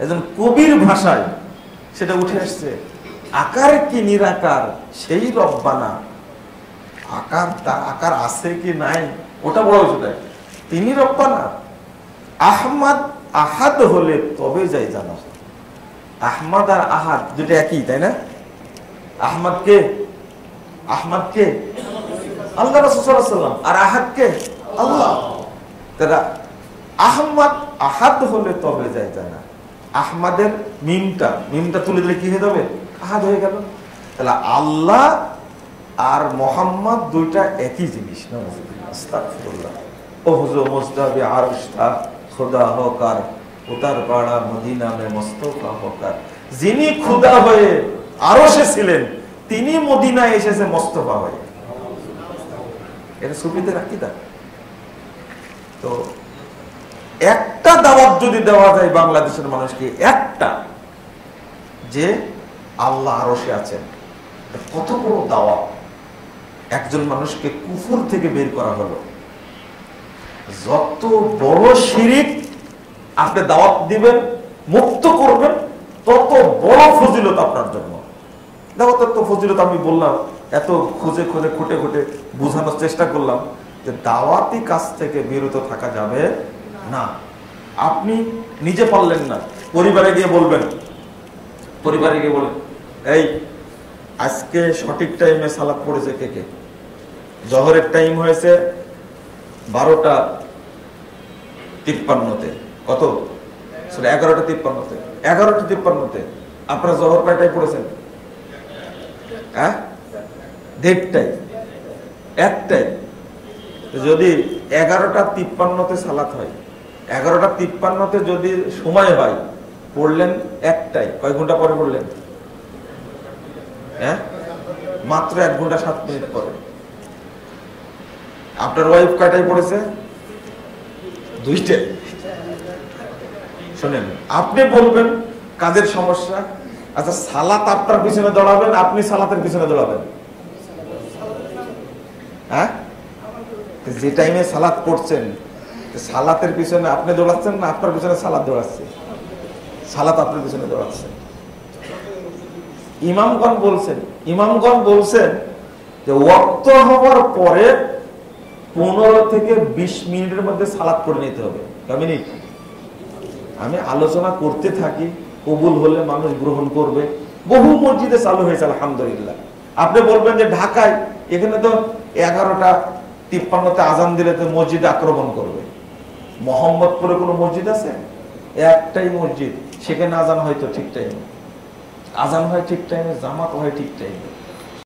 একজন কবির ভাষায় সেটা উঠে আসছে। আকার কি নিরাকার সেই রব্বানা, আকার আছে কি নাই ওটা বড় বিষয়, তিনি রব্বানা। আহমদ আহাদ হলে তবে যাই জানা। আহমদ আর আহাদ দুটো একই, তাই না? আহমদ কে? আহমদ কে? আল্লাহ রাসূল সাল্লাল্লাহু আলাইহি ওয়াসাল্লাম। আর আহাদ কে? আল্লাহ। তারা আহমদ আহাদ হলে তবে যাই জানা। আহমদের মিমটা তুলে দিলে কি হয়ে যাবে? আহাদ হয়ে গেল। তাহলে আল্লাহ আর মোহাম্মদ দুইটা একই জিনিস। আস্তাগফিরুল্লাহ। ও হুজুর মুস্তাবি আরশ তা খোদা হোকার, উতার পাড়া মদিনা মে মুস্তাফা হোকার। যিনি খোদা হয়ে আরশে ছিলেন তিনি মদিনায় এসেছে মুস্তাফা হয়ে। এটা সুফিদের আকীদা। তো একটা দাওয়াত যদি দেওয়া যায় বাংলাদেশের মানুষকে, একটা, যে আল্লাহ আরশে আছেন, কত বড় দাওয়াত। একজন মানুষকে কুফর থেকে বের করা হলো। যত বড় শিরিক আপনি দাওয়াত দিবেন, মুক্ত করবেন, তত বড় ফজিলত আপনার জন্য। দাওয়াতের তো ফজিলত আমি বললাম, এত খুঁজে খুঁজে খুঁটে খুঁটে বোঝানোর চেষ্টা করলাম যে দাওয়াতি কাজ থেকে বিরত থাকা যাবে না। আপনি নিজে পারলেন না, পরিবারে গিয়ে বলবেন, পরিবারে গিয়ে বলেন, এই আজকে সঠিক টাইমে সালাত পড়েছে কে কে? জোহরের টাইম হয়েছে 12:53-তে। কত? 11:53-তে। 11:53-তে আপনারা জোহর কয়টায় পড়েছেন? হ্যাঁ, দেড়টায়, একটাই। যদি 11:53-তে সালাত হয়, 11:53-তে যদি সময় হয়, পড়লেন একটাই, কয় ঘন্টা পরে পড়লেন? হ্যাঁ, মাত্র 1 ঘন্টা 7 মিনিট পরে। আপনার ওয়াইফ কয়টায় পড়েছে? 2টায়। শোনেন, আপনি বলবেন কাজের সমস্যা, আচ্ছা সালাত আপনার পিছনে দৌড়াবেন, আপনি সালাতের পিছনে দৌড়াবেন। হ্যাঁ, যে টাইমে সালাত করছেন, সালাতের পিছনে আপনি দৌড়াচ্ছেন না আপনার পিছনে সালাত দৌড়াচ্ছে? সালাত আপনার পিছনে দৌড়াচ্ছে। ইমামগণ বলছেন যে ওয়াক্ত হওয়ার পরে 15 থেকে 20 মিনিটের মধ্যে সালাত করে নিতে হবে। কয় মিনিট? আমি আলোচনা করতে থাকি, কবুল হলে মানুষ গ্রহণ করবে। বহু মসজিদে চালু হয়েছে আলহামদুলিল্লাহ। আপনি বলবেন যে ঢাকায় এখানে তো 11:53-তে আজান দিলে তো মসজিদে আক্রমণ করবে। মোহাম্মদপুরে কোনো মসজিদ আছে? একটাই মসজিদ, সেখানে আজান হয়তো ঠিক টাইমে, আজান হয় ঠিক টাইমে, জামাত হয় ঠিক টাইমে।